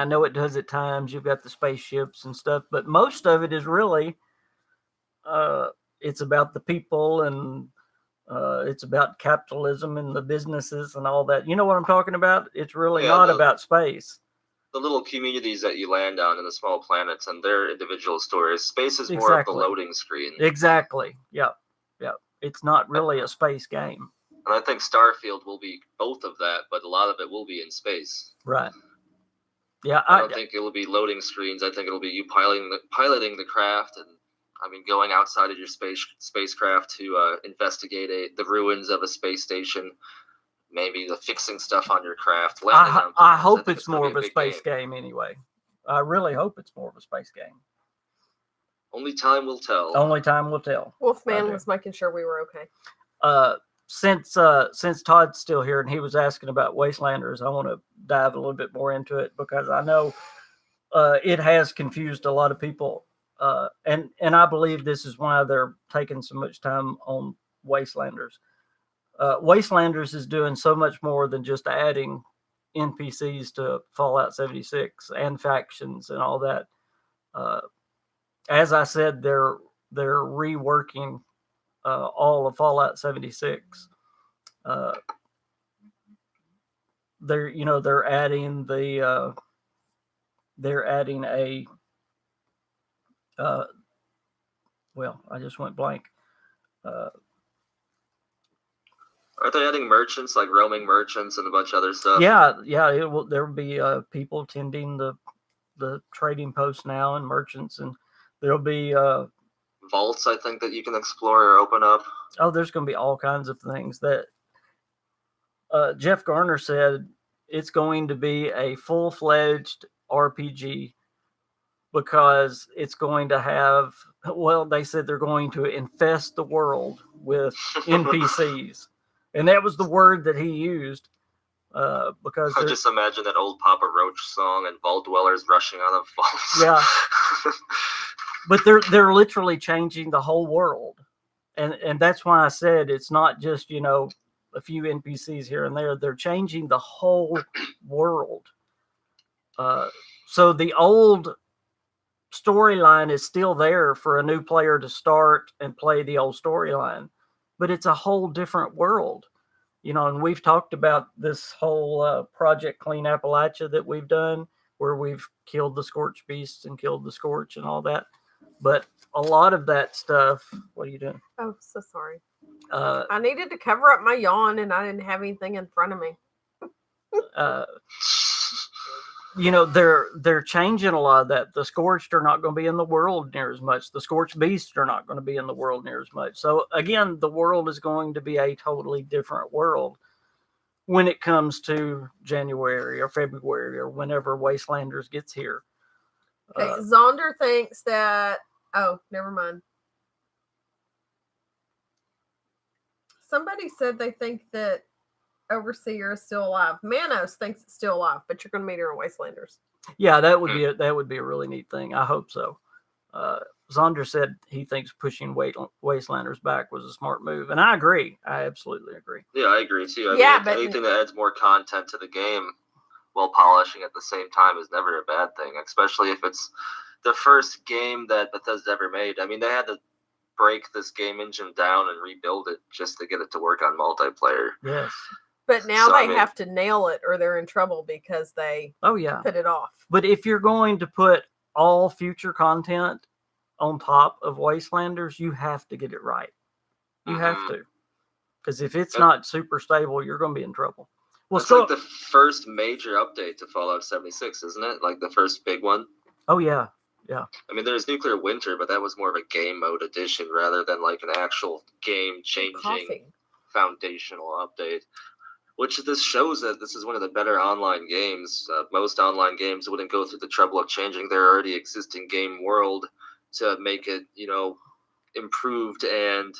know it does at times. You've got the spaceships and stuff, but most of it is really, it's about the people and it's about capitalism and the businesses and all that. You know what I'm talking about? It's really not about space. The little communities that you land on and the small planets and their individual stories. Space is more of the loading screen. Exactly. Yeah. It's not really a space game. And I think Starfield will be both of that, but a lot of it will be in space. Right. Yeah. I don't think it will be loading screens. I think it'll be you piloting the craft and, going outside of your spacecraft to investigate the ruins of a space station. Maybe the fixing stuff on your craft. I hope it's more of a space game anyway. I really hope it's more of a space game. Only time will tell. Only time will tell. Wolfman was making sure we were okay. Since Todd's still here and he was asking about Wastelanders, I want to dive a little bit more into it because I know it has confused a lot of people. And I believe this is why they're taking so much time on Wastelanders. Wastelanders is doing so much more than just adding NPCs to Fallout 76 and factions and all that. As I said, they're reworking all of Fallout 76. They're adding a I just went blank. Are they adding merchants, like roaming merchants and a bunch of other stuff? Yeah. There will be people tending the trading posts now and merchants, and there'll be vaults, I think, that you can explore or open up. Oh, there's going to be all kinds of things that Jeff Garner said it's going to be a full-fledged RPG because it's going to have, well, they said they're going to infest the world with NPCs. And that was the word that he used. Because I just imagine that old Papa Roach song and vault dwellers rushing out of vaults. Yeah. But they're literally changing the whole world. And that's why I said it's not just, a few NPCs here and there. They're changing the whole world. So the old storyline is still there for a new player to start and play the old storyline, but it's a whole different world. And we've talked about this whole Project Clean Appalachia that we've done, where we've killed the Scorch Beasts and killed the Scorch and all that. But a lot of that stuff, what are you doing? Oh, so sorry. I needed to cover up my yawn, and I didn't have anything in front of me. They're changing a lot of that. The Scorched are not going to be in the world near as much. The Scorched Beasts are not going to be in the world near as much. So again, the world is going to be a totally different world when it comes to January or February or whenever Wastelanders gets here. Okay, Zonder thinks that. Oh, never mind. Somebody said they think that Overseer is still alive. Manos thinks it's still alive, but you're going to meet her in Wastelanders. Yeah, that would be a really neat thing. I hope so. Zonder said he thinks pushing Wastelanders back was a smart move, and I agree. I absolutely agree. Yeah, I agree too. I mean, anything that adds more content to the game while polishing at the same time is never a bad thing, especially if it's the first game that Bethesda ever made. I mean, they had to break this game engine down and rebuild it just to get it to work on multiplayer. Yes. But now they have to nail it or they're in trouble because they put it off. But if you're going to put all future content on top of Wastelanders, you have to get it right. You have to. Because if it's not super stable, you're going to be in trouble. Well, it's like the first major update to Fallout 76, isn't it? Like the first big one. Oh, yeah. Yeah. I mean, there's Nuclear Winter, but that was more of a game mode edition rather than like an actual game-changing foundational update. Which this shows that this is one of the better online games. Most online games wouldn't go through the trouble of changing their already existing game world to make it, improved and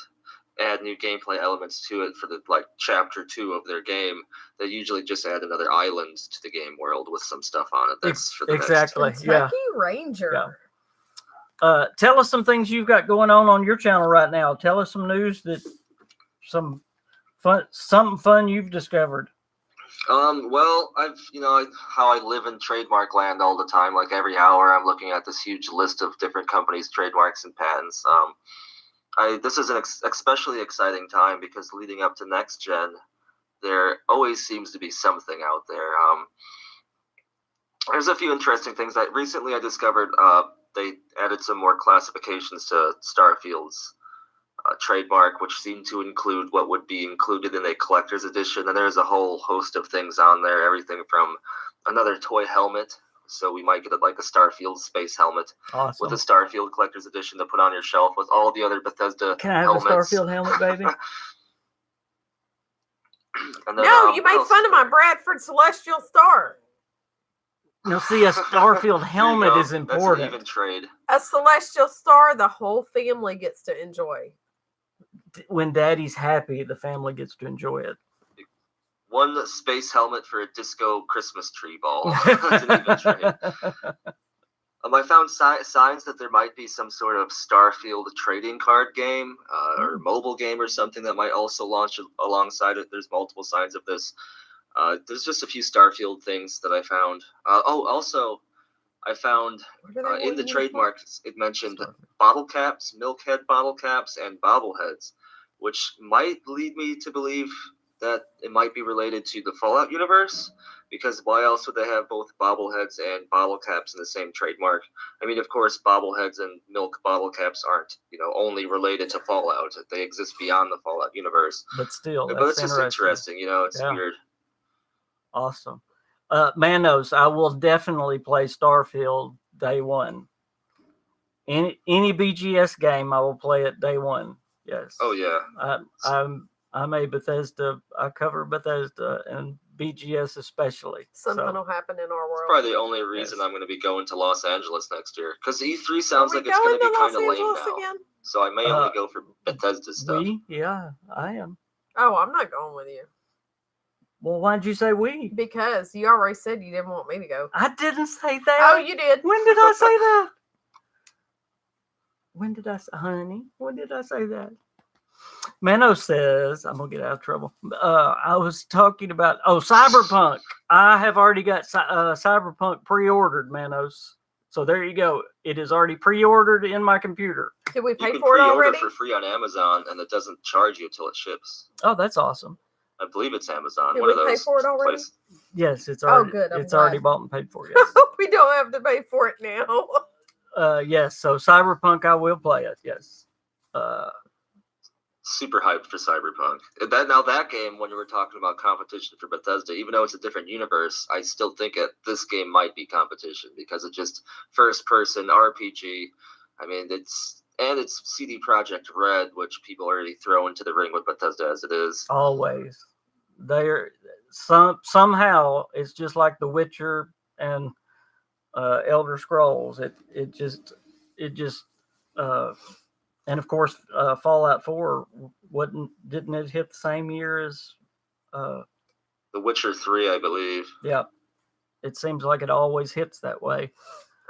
add new gameplay elements to it for the chapter 2 of their game. They usually just add another island to the game world with some stuff on it. That's for the exactly. Next. Kentucky Ranger. Yeah. Tell us some things you've got going on your channel right now. Tell us some news something fun you've discovered. Well, I've how I live in trademark land all the time. Like every hour, I'm looking at this huge list of different companies' trademarks and patents. This is an especially exciting time because leading up to next gen, there always seems to be something out there. There's a few interesting things that recently I discovered. They added some more classifications to Starfield's trademark, which seemed to include what would be included in a collector's edition. And there's a whole host of things on there, everything from another toy helmet. So we might get a Starfield space helmet with a Starfield collector's edition to put on your shelf with all the other Bethesda Can I have helmets. a Starfield helmet, baby? And then, no, you made fun of my Bradford Celestial Star. See, a Starfield helmet is important. That's an even trade. A Celestial Star, the whole family gets to enjoy. When Daddy's happy, the family gets to enjoy it. One space helmet for a disco Christmas tree ball. That's an even trade. I found signs that there might be some sort of Starfield trading card game or mobile game or something that might also launch alongside it. There's multiple signs of this. There's just a few Starfield things that I found. Also, I found in the trademark, it mentioned bottle caps, milkhead bottle caps, and bobbleheads, which might lead me to believe that it might be related to the Fallout universe, because why else would they have both bobbleheads and bottle caps in the same trademark? I mean, of course, bobbleheads and milk bottle caps aren't, only related to Fallout. They exist beyond the Fallout universe. But still, but it's just interesting, it's weird. Awesome. Manos, I will definitely play Starfield day one. Any BGS game, I will play it day one. Yes. Oh yeah. I'm a Bethesda. I cover Bethesda, and BGS especially. Something So, will happen in our world. Probably the only reason Yes. I'm going to be going to Los Angeles next year. Because E3 sounds Are we like it's going to going be Los kind of lame Angeles now. again? So I may only go for Bethesda stuff. yeah, I am. Oh, I'm not going with you. Well, why'd you say we? Because you already said you didn't want me to go. I didn't say that. Oh, you did. When did I say that? When did I say, honey? When did I say that? Mano says, I'm going to get out of trouble. I was talking about, Cyberpunk. I have already got Cyberpunk pre-ordered, Manos. So there you go. It is already pre-ordered in my computer. Did we You pay can for it pre-order already? for free on Amazon, and it doesn't charge you until it ships. Oh, that's awesome. I believe it's Amazon. Did one of we pay those for it already? places. Yes, it's already. good, I'm It's already glad. bought and paid for. Yes. We don't have to pay for it now. Yes. So Cyberpunk, I will play it. Yes. Super hyped for Cyberpunk. That game, when you were talking about competition for Bethesda, even though it's a different universe, I still think this game might be competition because it's just first-person RPG. I mean, it's CD Projekt Red, which people already throw into the ring with Bethesda as it is. Always. They're somehow it's just like The Witcher and Elder Scrolls. It just and of course Fallout 4 didn't it hit the same year as The Witcher 3, I believe. Yeah. It seems like it always hits that way.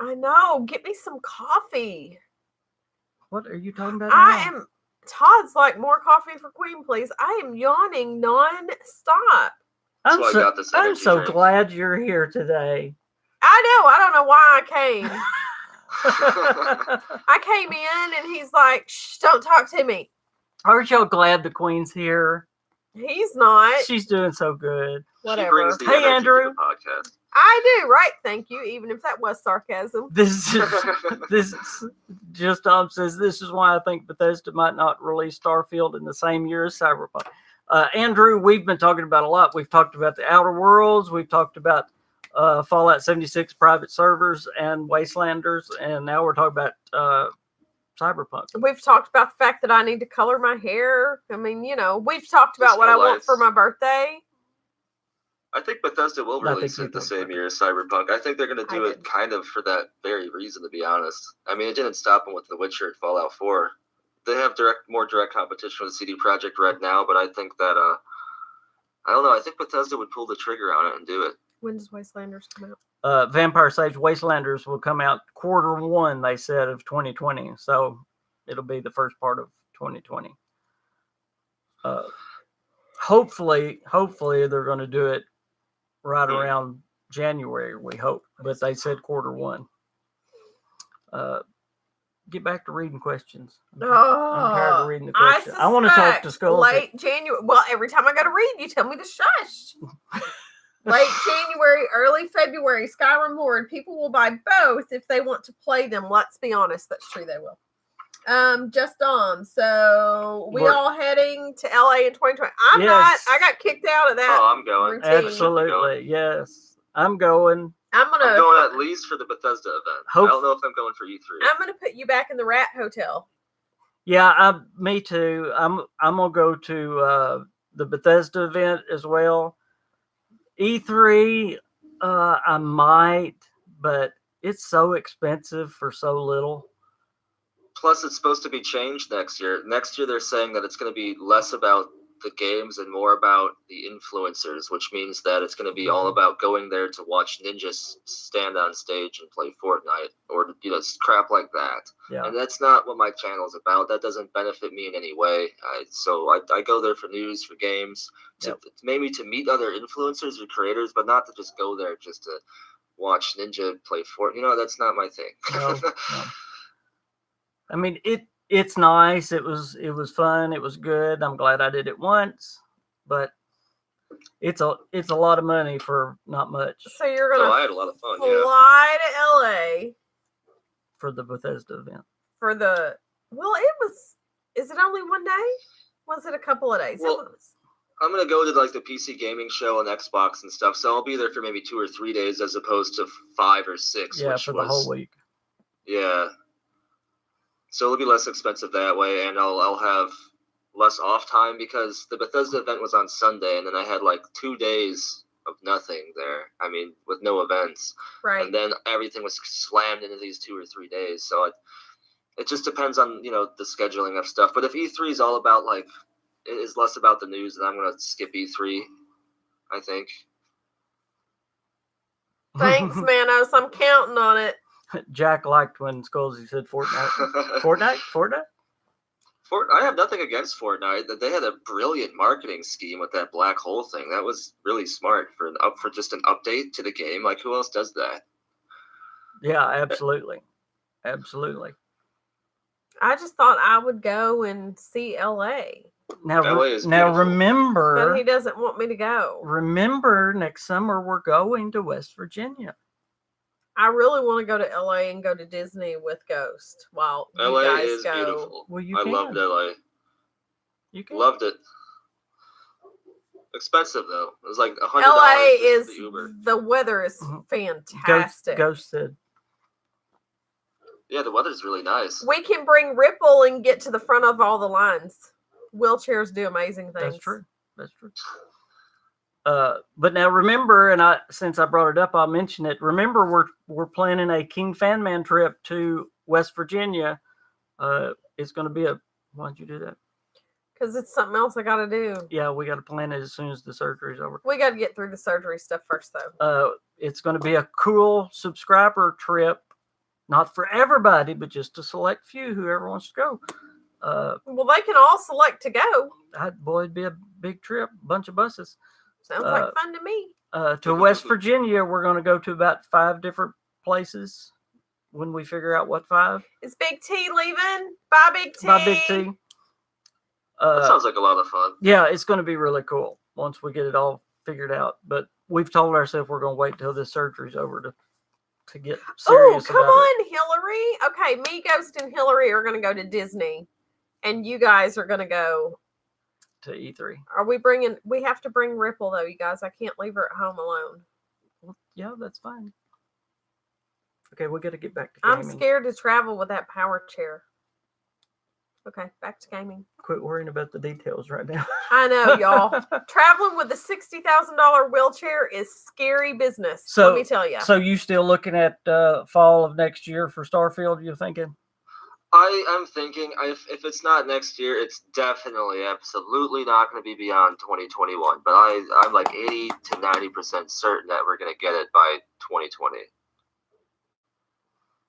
I know. Get me some coffee. What are you talking about now? Todd's like, more coffee for Queen, please. I am yawning non-stop. That's why I got this I'm energy so drink. glad you're here today. I know. I don't know why I came. I came in and he's like, shh, don't talk to me. Aren't y'all glad the Queen's here? He's not. She's doing so good. Whatever. She brings the Hey, energy Andrew. to the podcast. I do, right? Thank you. Even if that was sarcasm. This just Tom says this is why I think Bethesda might not release Starfield in the same year as Cyberpunk. Andrew, we've been talking about a lot. We've talked about the Outer Worlds. We've talked about Fallout 76 private servers and Wastelanders, and now we're talking about Cyberpunk. We've talked about the fact that I need to color my hair. I mean, we've talked about what I want for my birthday. I think Bethesda will release it the same year as Cyberpunk. I think they're going to do it kind of for that very reason, to be honest. I mean, it didn't stop them with The Witcher and Fallout 4. They have more direct competition with CD Projekt Red now, but I think that, I don't know, I think Bethesda would pull the trigger on it and do it. When does Wastelanders come out? Vampire Sage Wastelanders will come out Q1, they said, of 2020. So it'll be the first part of 2020. Hopefully they're going to do it right around January, we hope. But they said Q1. Get back to reading questions. I'm tired of reading the questions. I want to talk to Skulls. Late January. Well, every time I go to read, you tell me to shush. Late January, early February, Skyrim Horde. People will buy both if they want to play them. Let's be honest. That's true. They will. Just on. So we all heading to LA in 2020. I'm not. I got kicked out of that. Oh, I'm going. Routine. Absolutely. Yes. I'm going. I'm going at least for the Bethesda event. I don't know if I'm going for E3. I'm going to put you back in the Rat Hotel. Yeah, me too. I'm gonna go to the Bethesda event as well. E3, I might, but it's so expensive for so little. Plus, it's supposed to be changed next year. Next year, they're saying that it's going to be less about the games and more about the influencers, which means that it's going to be all about going there to watch ninjas stand on stage and play Fortnite or crap like that. Yeah. And that's not what my channel is about. That doesn't benefit me in any way. So I go there for news, for games, maybe to meet other influencers or creators, but not to just go there just to watch Ninja play Fortnite. That's not my thing. No. I mean, it's nice. It was fun. It was good. I'm glad I did it once, but it's a lot of money for not much. So you're gonna I had a lot of fun. Fly to LA for the Bethesda event. Is it only one day? Was it a couple of days? Well, I'm gonna go to the PC gaming show on Xbox and stuff, so I'll be there for maybe 2 or 3 days as opposed to 5 or 6. Yeah, for the whole week. Yeah. So it'll be less expensive that way, and I'll have less off time because the Bethesda event was on Sunday, and then I had 2 days of nothing there. I mean, with no events. Right. And then everything was slammed into these 2 or 3 days. So it just depends on, the scheduling of stuff. But if E3 is all about, like, it is less about the news, then I'm going to skip E3, I think. Thanks, Manos. I'm counting on it. Jack liked when Skulzy said Fortnite. Fortnite? I have nothing against Fortnite. That they had a brilliant marketing scheme with that black hole thing. That was really smart for just an update to the game. Like, who else does that? Yeah, absolutely. Absolutely. I just thought I would go and see LA. Now beautiful. remember, but he doesn't want me to go. Remember, next summer we're going to West Virginia. I really want to go to LA and go to Disney with Ghost while LA you guys is go. beautiful. Well, you I can. loved LA. You can. Loved it. Expensive though. It was like $100 LA is for the Uber. the weather is fantastic. Ghost said. Yeah, the weather's really nice. We can bring Ripple and get to the front of all the lines. Wheelchairs do amazing things. That's true. That's true. But now remember, and since I brought it up, I'll mention it. Remember, we're planning a KingFanMan trip to West Virginia. It's going to be why'd you do that? Because it's something else I got to do. Yeah, we got to plan it as soon as the surgery's over. We got to get through the surgery stuff first, though. It's going to be a cool subscriber trip. Not for everybody, but just a select few, whoever wants to go. Well, they can all select to go. Boy, it'd be a big trip, bunch of buses. Sounds like fun to me. To West Virginia, we're going to go to about 5 different places when we figure out what 5. Is Big T leaving? Bye, Big T. Bye, Big T. That sounds like a lot of fun. Yeah, it's going to be really cool once we get it all figured out. But we've told ourselves we're going to wait till this surgery's over to get serious. Oh, come on, Hillary. Okay, me, Ghost, and Hillary are going to go to Disney. And you guys are going to go to E3. We have to bring Ripple, though, you guys. I can't leave her at home alone. Well, yeah, that's fine. Okay, we got to get back to gaming. I'm scared to travel with that power chair. Okay, back to gaming. Quit worrying about the details right now. I know, y'all. Traveling with a $60,000 wheelchair is scary business. So, let me tell you. So you still looking at fall of next year for Starfield, you're thinking? I am thinking if it's not next year, it's definitely, absolutely not going to be beyond 2021. But I'm like 80 to 90% certain that we're going to get it by 2020.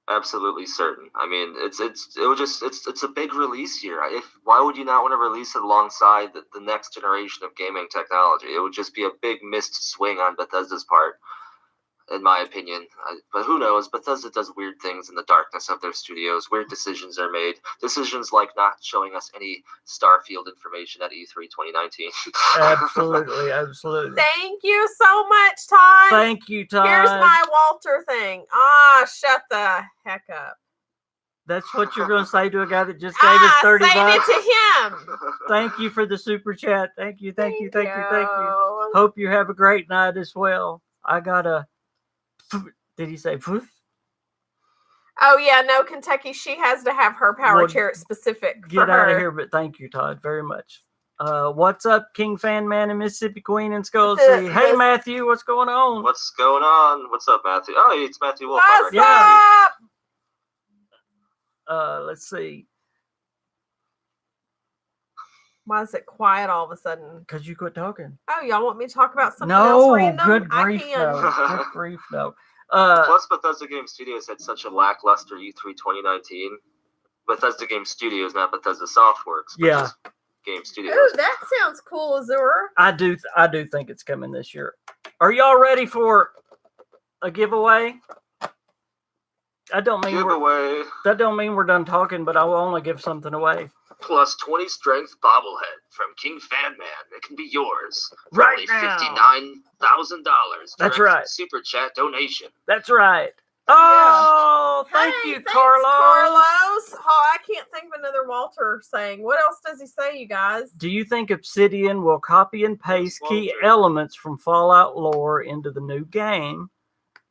Absolutely certain. I mean, it's a big release year. Why would you not want to release it alongside the next generation of gaming technology? It would just be a big missed swing on Bethesda's part, in my opinion. But who knows? Bethesda does weird things in the darkness of their studios. Weird decisions are made. Decisions like not showing us any Starfield information at E3 2019. Absolutely, absolutely. Thank you so much, Todd. Thank you, Todd. Here's my Walter thing. Shut the heck up. That's what you're going to say to a guy that just gave us $30. Saying it to him. Thank you for the super chat. Thank you. Hope you have a great night as well. I got a... Did he say poof? Oh, yeah, no, Kentucky, she has to have her power chair specific for Get her. out of here, but thank you, Todd, very much. What's up, KingFanMan and Mississippi Queen and Skulls? Hey, Matthew, what's going on? What's going on? What's up, Matthew? Oh, it's Matthew Wolf. What's up? Let's see. Why is it quiet all of a sudden? Because you quit talking. Oh, y'all want me to talk about something else random? Good grief, no. Good grief, no. Plus, Bethesda Game Studios had such a lackluster E3 2019. Bethesda Game Studios, not Bethesda Softworks. Yeah. Game Studios. Oh, that sounds cool, Azure. I do think it's coming this year. Are y'all ready for a giveaway? That don't mean we're done talking, but I will only give something away. Plus 20 strength bobblehead from KingFanMan. It can be yours. For Right only now. $59,000. That's right. Super chat donation. That's right. Oh, thank you, thanks, Carlos. Oh, I can't think of another Walter saying. What else does he say, you guys? Do you think Obsidian will copy and paste key elements from Fallout lore into the new game?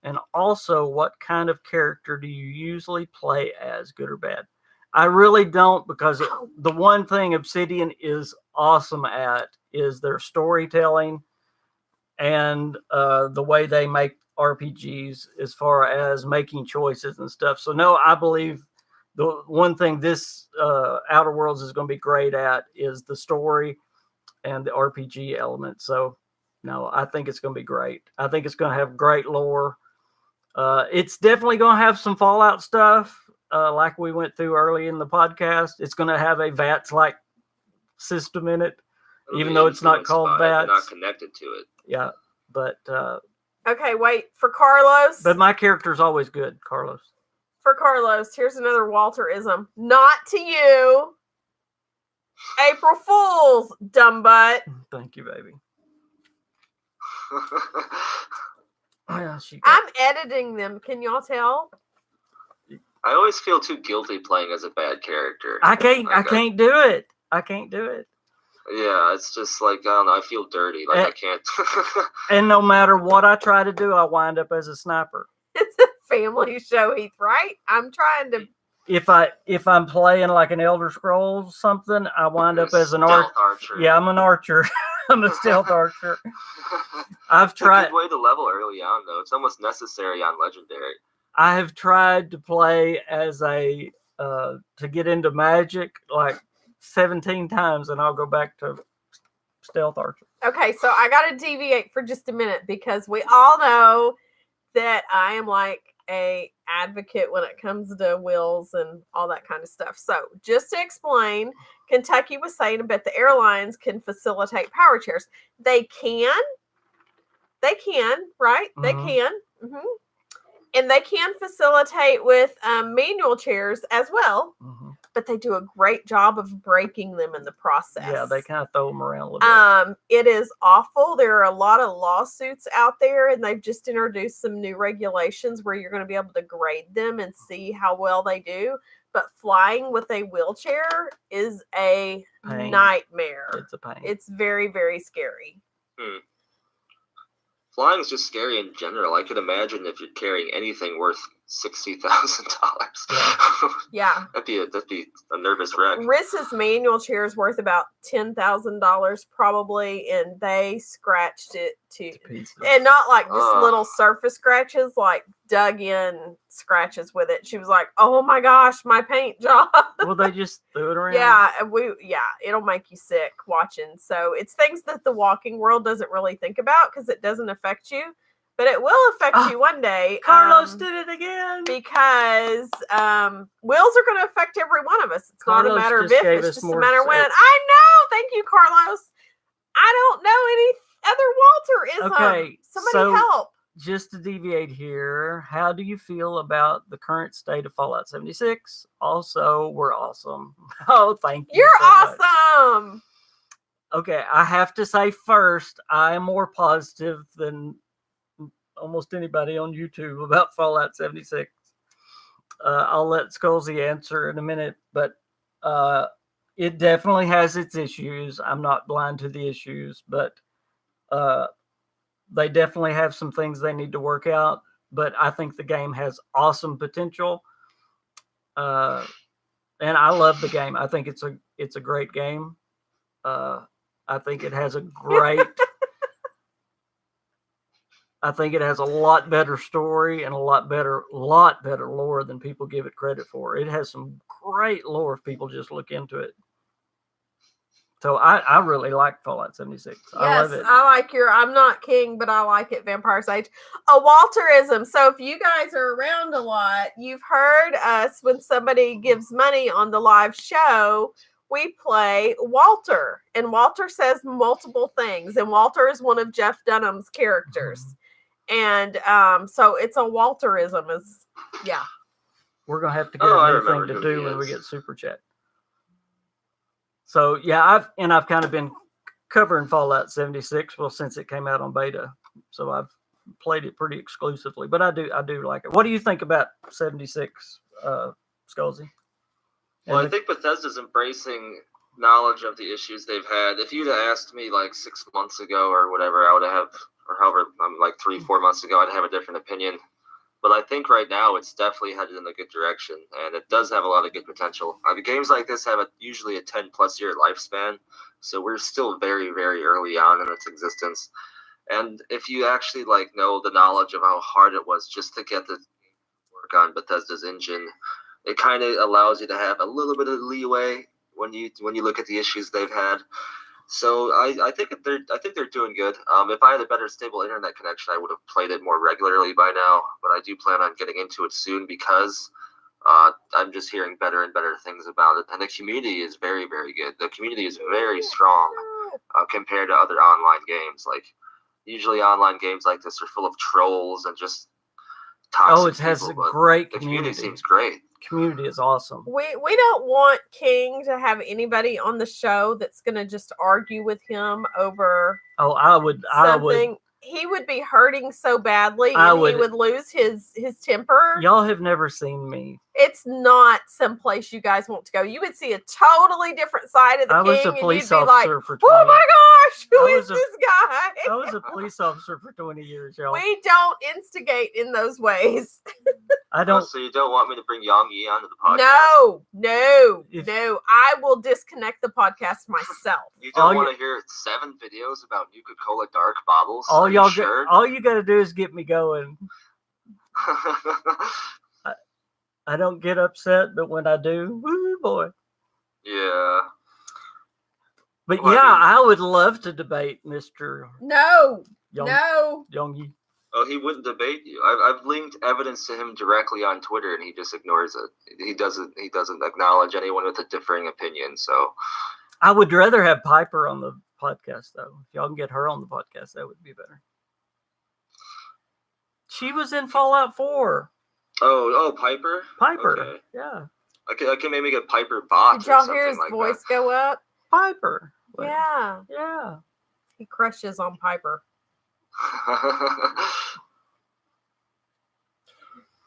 And also, what kind of character do you usually play as, good or bad? I really don't, because the one thing Obsidian is awesome at is their storytelling. and the way they make RPGs as far as making choices and stuff. So no, I believe the one thing this Outer Worlds is going to be great at is the story and the RPG element. So no, I think it's going to be great. I think it's going to have great lore. It's definitely going to have some Fallout stuff, like we went through early in the podcast. It's going to have a VATS-like system in it, even though it's not called VATS. Not connected to it. Yeah, but okay, wait for Carlos. but my character's always good, Carlos. For Carlos, here's another Walterism. Not to you. April Fools, dumb butt. Thank you, baby. I'm editing them. Can y'all tell? I always feel too guilty playing as a bad character. I can't do it. I can't do it. Yeah, it's just like, I don't know, I feel dirty. Like I can't. And no matter what I try to do, I wind up as a sniper. It's a family show, Heath, right? I'm trying to. If I'm playing like an Elder Scrolls something, I wind up as an archer. Yeah, I'm an archer. I'm a stealth archer. I've tried. It's a good way to level early on, though. It's almost necessary on Legendary. I have tried to play as a to get into magic like 17 times, and I'll go back to stealth archer. Okay, so I got to deviate for just a minute because we all know that I am like a advocate when it comes to wills and all that kind of stuff. So just to explain, Kentucky was saying about the airlines can facilitate power chairs. They can, right? Mm-hmm. They can. Mm-hmm. And they can facilitate with manual chairs as well. Mm-hmm. But they do a great job of breaking them in the process. Yeah, they kind of throw them around a little bit. It is awful. There are a lot of lawsuits out there, and they've just introduced some new regulations where you're going to be able to grade them and see how well they do. But flying with a wheelchair is a nightmare. It's a pain. It's very, very scary. Flying is just scary in general. I could imagine if you're carrying anything worth $60,000. Yeah. That'd be a nervous wreck. Riss's manual chair is worth about $10,000 probably, and they scratched it to and not like just little surface scratches, like dug in scratches with it. She was like, "Oh my gosh, my paint job." Well, they just threw it around. Yeah, it'll make you sick watching. So it's things that the walking world doesn't really think about because it doesn't affect you. But it will affect you one day. Carlos did it again. Because wills are going to affect every one of us. It's Carlos not a matter of if, it's just a matter of when. I know. Thank you, Carlos. I don't know any other Walterism. Okay. Somebody help. Just to deviate here, how do you feel about the current state of Fallout 76? Also, we're awesome. Oh, thank you. You're awesome. Much. Okay. I have to say first, I'm more positive than almost anybody on YouTube about Fallout 76. I'll let Sculzy answer in a minute, but it definitely has its issues. I'm not blind to the issues, but they definitely have some things they need to work out. But I think the game has awesome potential, and I love the game. I think it's a great game. I think it has a great. I think it has a lot better story and a lot better lore than people give it credit for. It has some great lore if people just look into it. So I really like Fallout 76. Yes, I love it. I like I'm not king, but I like it, Vampire's Age. A Walterism. So if you guys are around a lot, you've heard us when somebody gives money on the live show, we play Walter. And Walter says multiple things. And Walter is one of Jeff Dunham's characters. Mm-hmm. And so it's a Walterism. We're gonna have to get a new thing to do when we get Super Chat. So yeah, I've kind of been covering Fallout 76 since it came out on beta. So I've played it pretty exclusively. But I do like it. What do you think about 76, Sculzy? Well, I think Bethesda's embracing knowledge of the issues they've had. If you'd have asked me like 6 months ago or whatever, I would have, or however, like 3-4 months ago, I'd have a different opinion. But I think right now it's definitely headed in a good direction, and it does have a lot of good potential. Games like this have usually a 10+ year lifespan, so we're still very, very early on in its existence. And if you actually like know the knowledge of how hard it was just to get the work on Bethesda's engine, it kind of allows you to have a little bit of leeway when you look at the issues they've had. So I think they're doing good. If I had a better stable internet connection, I would have played it more regularly by now. But I do plan on getting into it soon because I'm just hearing better and better things about it, and the community is very, very good. The community is very strong compared to other online games. Like usually, online games like this are full of trolls and just toxic it has people, a great the community. seems great. Community is awesome. We don't want King to have anybody on the show that's going to just argue with him over something. He would be hurting so badly, and he would lose his temper. Y'all have never seen me. It's not someplace you guys want to go. You would see a totally different side of the King, was a police and you'd be like, for 20 "Oh my gosh, who is this guy?" I was a police officer for 20 years, y'all. We don't instigate in those ways. I don't. So you don't want me to bring Yang Yi onto the podcast? No. I will disconnect the podcast myself. You don't want to hear 7 videos about Nuka-Cola Dark bottles? All you got to do is get me going. I don't get upset, but when I do, woo boy. Yeah. But I would love to debate Mr. Young-Yi. Oh, he wouldn't debate you. I've linked evidence to him directly on Twitter, and he just ignores it. He doesn't acknowledge anyone with a differing opinion. So, I would rather have Piper on the podcast, though. If y'all can get her on the podcast, that would be better. She was in Fallout 4. Oh, Piper. Okay. Yeah. I can maybe get Piper bot. Did y'all hear his voice go up? Piper. Yeah. Yeah. He crushes on Piper.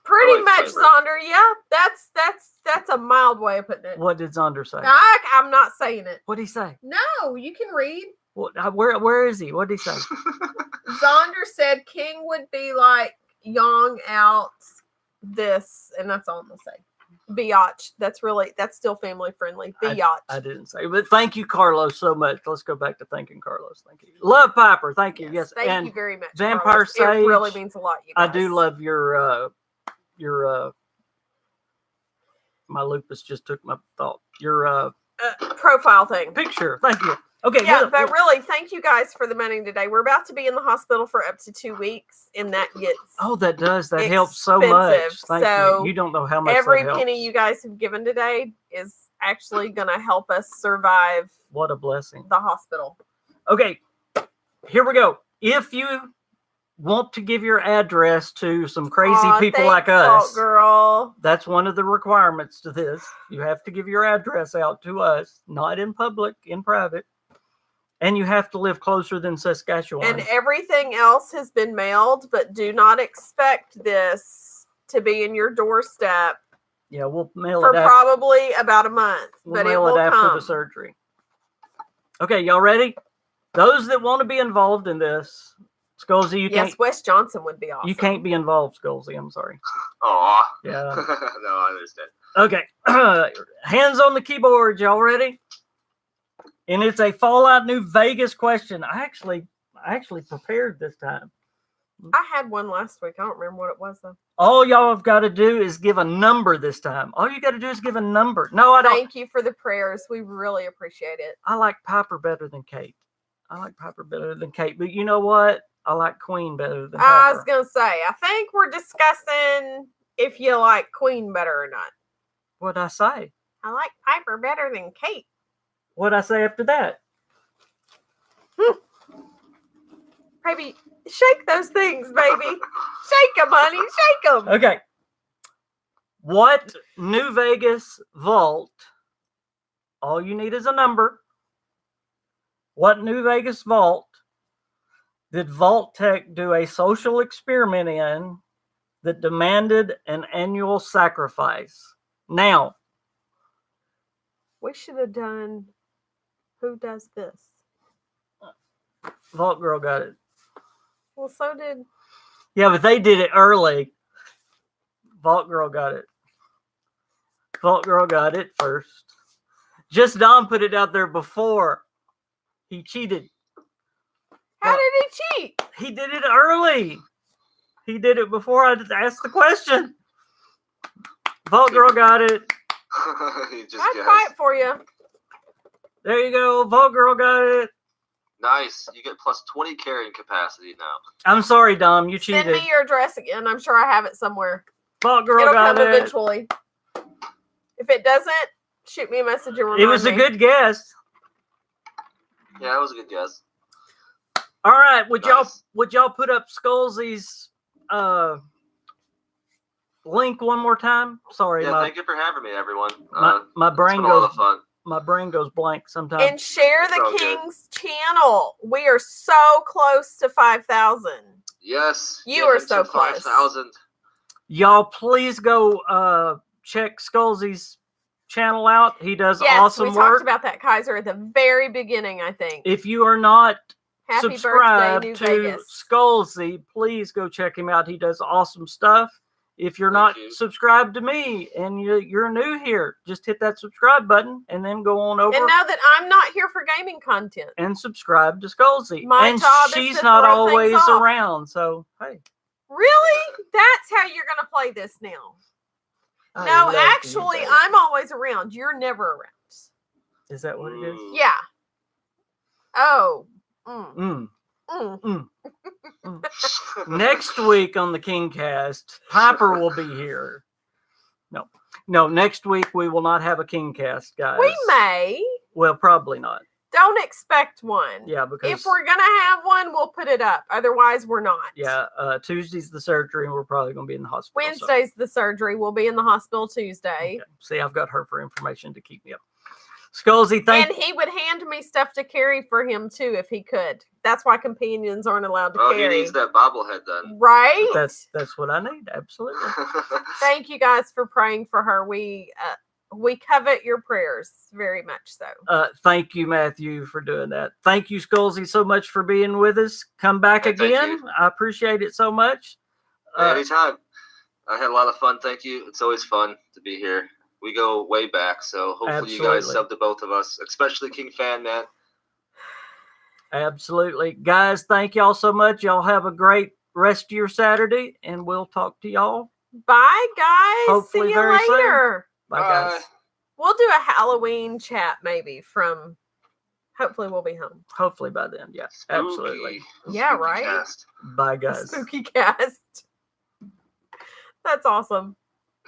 Pretty much, Piper. Zonder. Yeah, that's a mild way of putting it. What did Zonder say? I'm not saying it. What did he say? No, you can read. Where is he? What did he say? Zonder said King would be like young out this, and that's all I'm gonna say. Biatch. That's still family friendly. Biatch. I didn't say, but thank you, Carlos, so much. Let's go back to thanking Carlos. Thank you. Love Piper. Thank you. Yes. Thank you very much. Vampire Sage. It really means a lot. You guys. I do love your my lupus just took my thought. Your profile thing. Picture. Thank you. Okay. Yeah, but really, thank you guys for the money today. We're about to be in the hospital for up to 2 weeks, and that gets that helps so much. Thank you. You don't know how much every penny you guys have given today is actually going to help us survive. What a blessing. The hospital. Okay, here we go. If you want to give your address to some crazy people like us, girl, that's one of the requirements to this. You have to give your address out to us, not in public, in private. And you have to live closer than Saskatchewan. And everything else has been mailed, but do not expect this to be in your doorstep. Yeah, we'll mail it for probably about a month. We'll mail it after the surgery. Okay, y'all ready? Those that want to be involved in this, Skulzy, you can't. Yes, Wes Johnson would be awesome. You can't be involved, Skulzy. I'm sorry. Aw. Yeah. No, I understand. Okay. Hands on the keyboard. Y'all ready? And it's a Fallout New Vegas question. I actually prepared this time. I had one last week. I don't remember what it was, though. All y'all have got to do is give a number this time. All you got to do is give a number. No, I don't. Thank you for the prayers. We really appreciate it. I like Piper better than Kate. But you know what? I like Queen better than Piper. I was going to say, I think we're discussing if you like Queen better or not. What'd I say? I like Piper better than Kate. What'd I say after that? Baby, shake those things, baby. Shake them, honey. Shake them. Okay. What New Vegas vault, all you need is a number. What New Vegas vault did Vault Tech do a social experiment in that demanded an annual sacrifice? Now, we should have done Who Does This? Vault Girl got it. Well, so did... Yeah, but they did it early. Vault Girl got it. Vault Girl got it first. Just Don put it out there before. He cheated. How did he cheat? He did it early. He did it before I asked the question. Vote Girl got it. He just I'd guessed. fight for you. There you go. Vote Girl got it. Nice. You get plus 20 carrying capacity now. I'm sorry, Dom. You cheated. Send me your address again. I'm sure I have it somewhere. Vote Girl It'll got come it. eventually. If it doesn't, shoot me a message and remind It was a me. good guess. Yeah, that was a good guess. All right. Would Nice. y'all put up Skullsy's link one more time? Sorry, Yeah, thank you for having me, everyone. my brain It's been a lot goes of fun. my brain goes blank sometimes. And share the So good. King's channel. We are so close to 5,000. Yes. You get are into so close. 5,000. Y'all please go check Skullsy's channel out. He does Yes, awesome we work. talked about that, Kaiser, at the very beginning, I think. If you are not Happy subscribed birthday, New to Vegas. Skullsy, please go check him out. He does awesome stuff. If you're Thank not you. subscribed to me and you're new here, just hit that subscribe button and then go on over And know that I'm not here for gaming content. and subscribe to Skullsy. My And job is she's to not throw things always off. around, so hey. Really? That's how you're going to play this now. I No, love you, actually, baby. I'm always around. You're never around. Is that what it is? Ooh. Yeah. Oh. Mm. Mm. Mm. Next week on the KingCast, Piper will be here. No, next week we will not have a KingCast, guys. We may. Well, probably not. Don't expect one. Yeah, because If we're going to have one, we'll put it up. Otherwise, we're not. yeah, Tuesday's the surgery, and we're probably going to be in the hospital. so- Wednesday's the surgery. We'll be in the hospital Tuesday. Okay. See, I've got her for information to keep me up. Skullsy, thank And he would hand me stuff to carry for him too if he could. That's why companions aren't allowed to Oh, he carry. needs that bobblehead then. Right? That's what I need. Absolutely. Thank you guys for praying for her. We covet your prayers very much so. Thank you, Matthew, for doing that. Thank you, Skullsy, so much for being with us. Come back Yeah, thank again. you. I appreciate it so much. Anytime. I had a lot of fun. Thank you. It's always fun to be here. We go way back, so hopefully you guys Absolutely. sub to both of us, especially KingFanMan. Absolutely. Guys, thank y'all so much. Y'all have a great rest of your Saturday, and we'll talk to y'all. Bye, guys. Hopefully See you very soon. later. Bye, Bye. guys. We'll do a Halloween chat maybe from. Hopefully, we'll be home. Hopefully by then. Yeah, absolutely. Yeah, Spooky right? cast. Bye, A guys. spooky cast. That's awesome.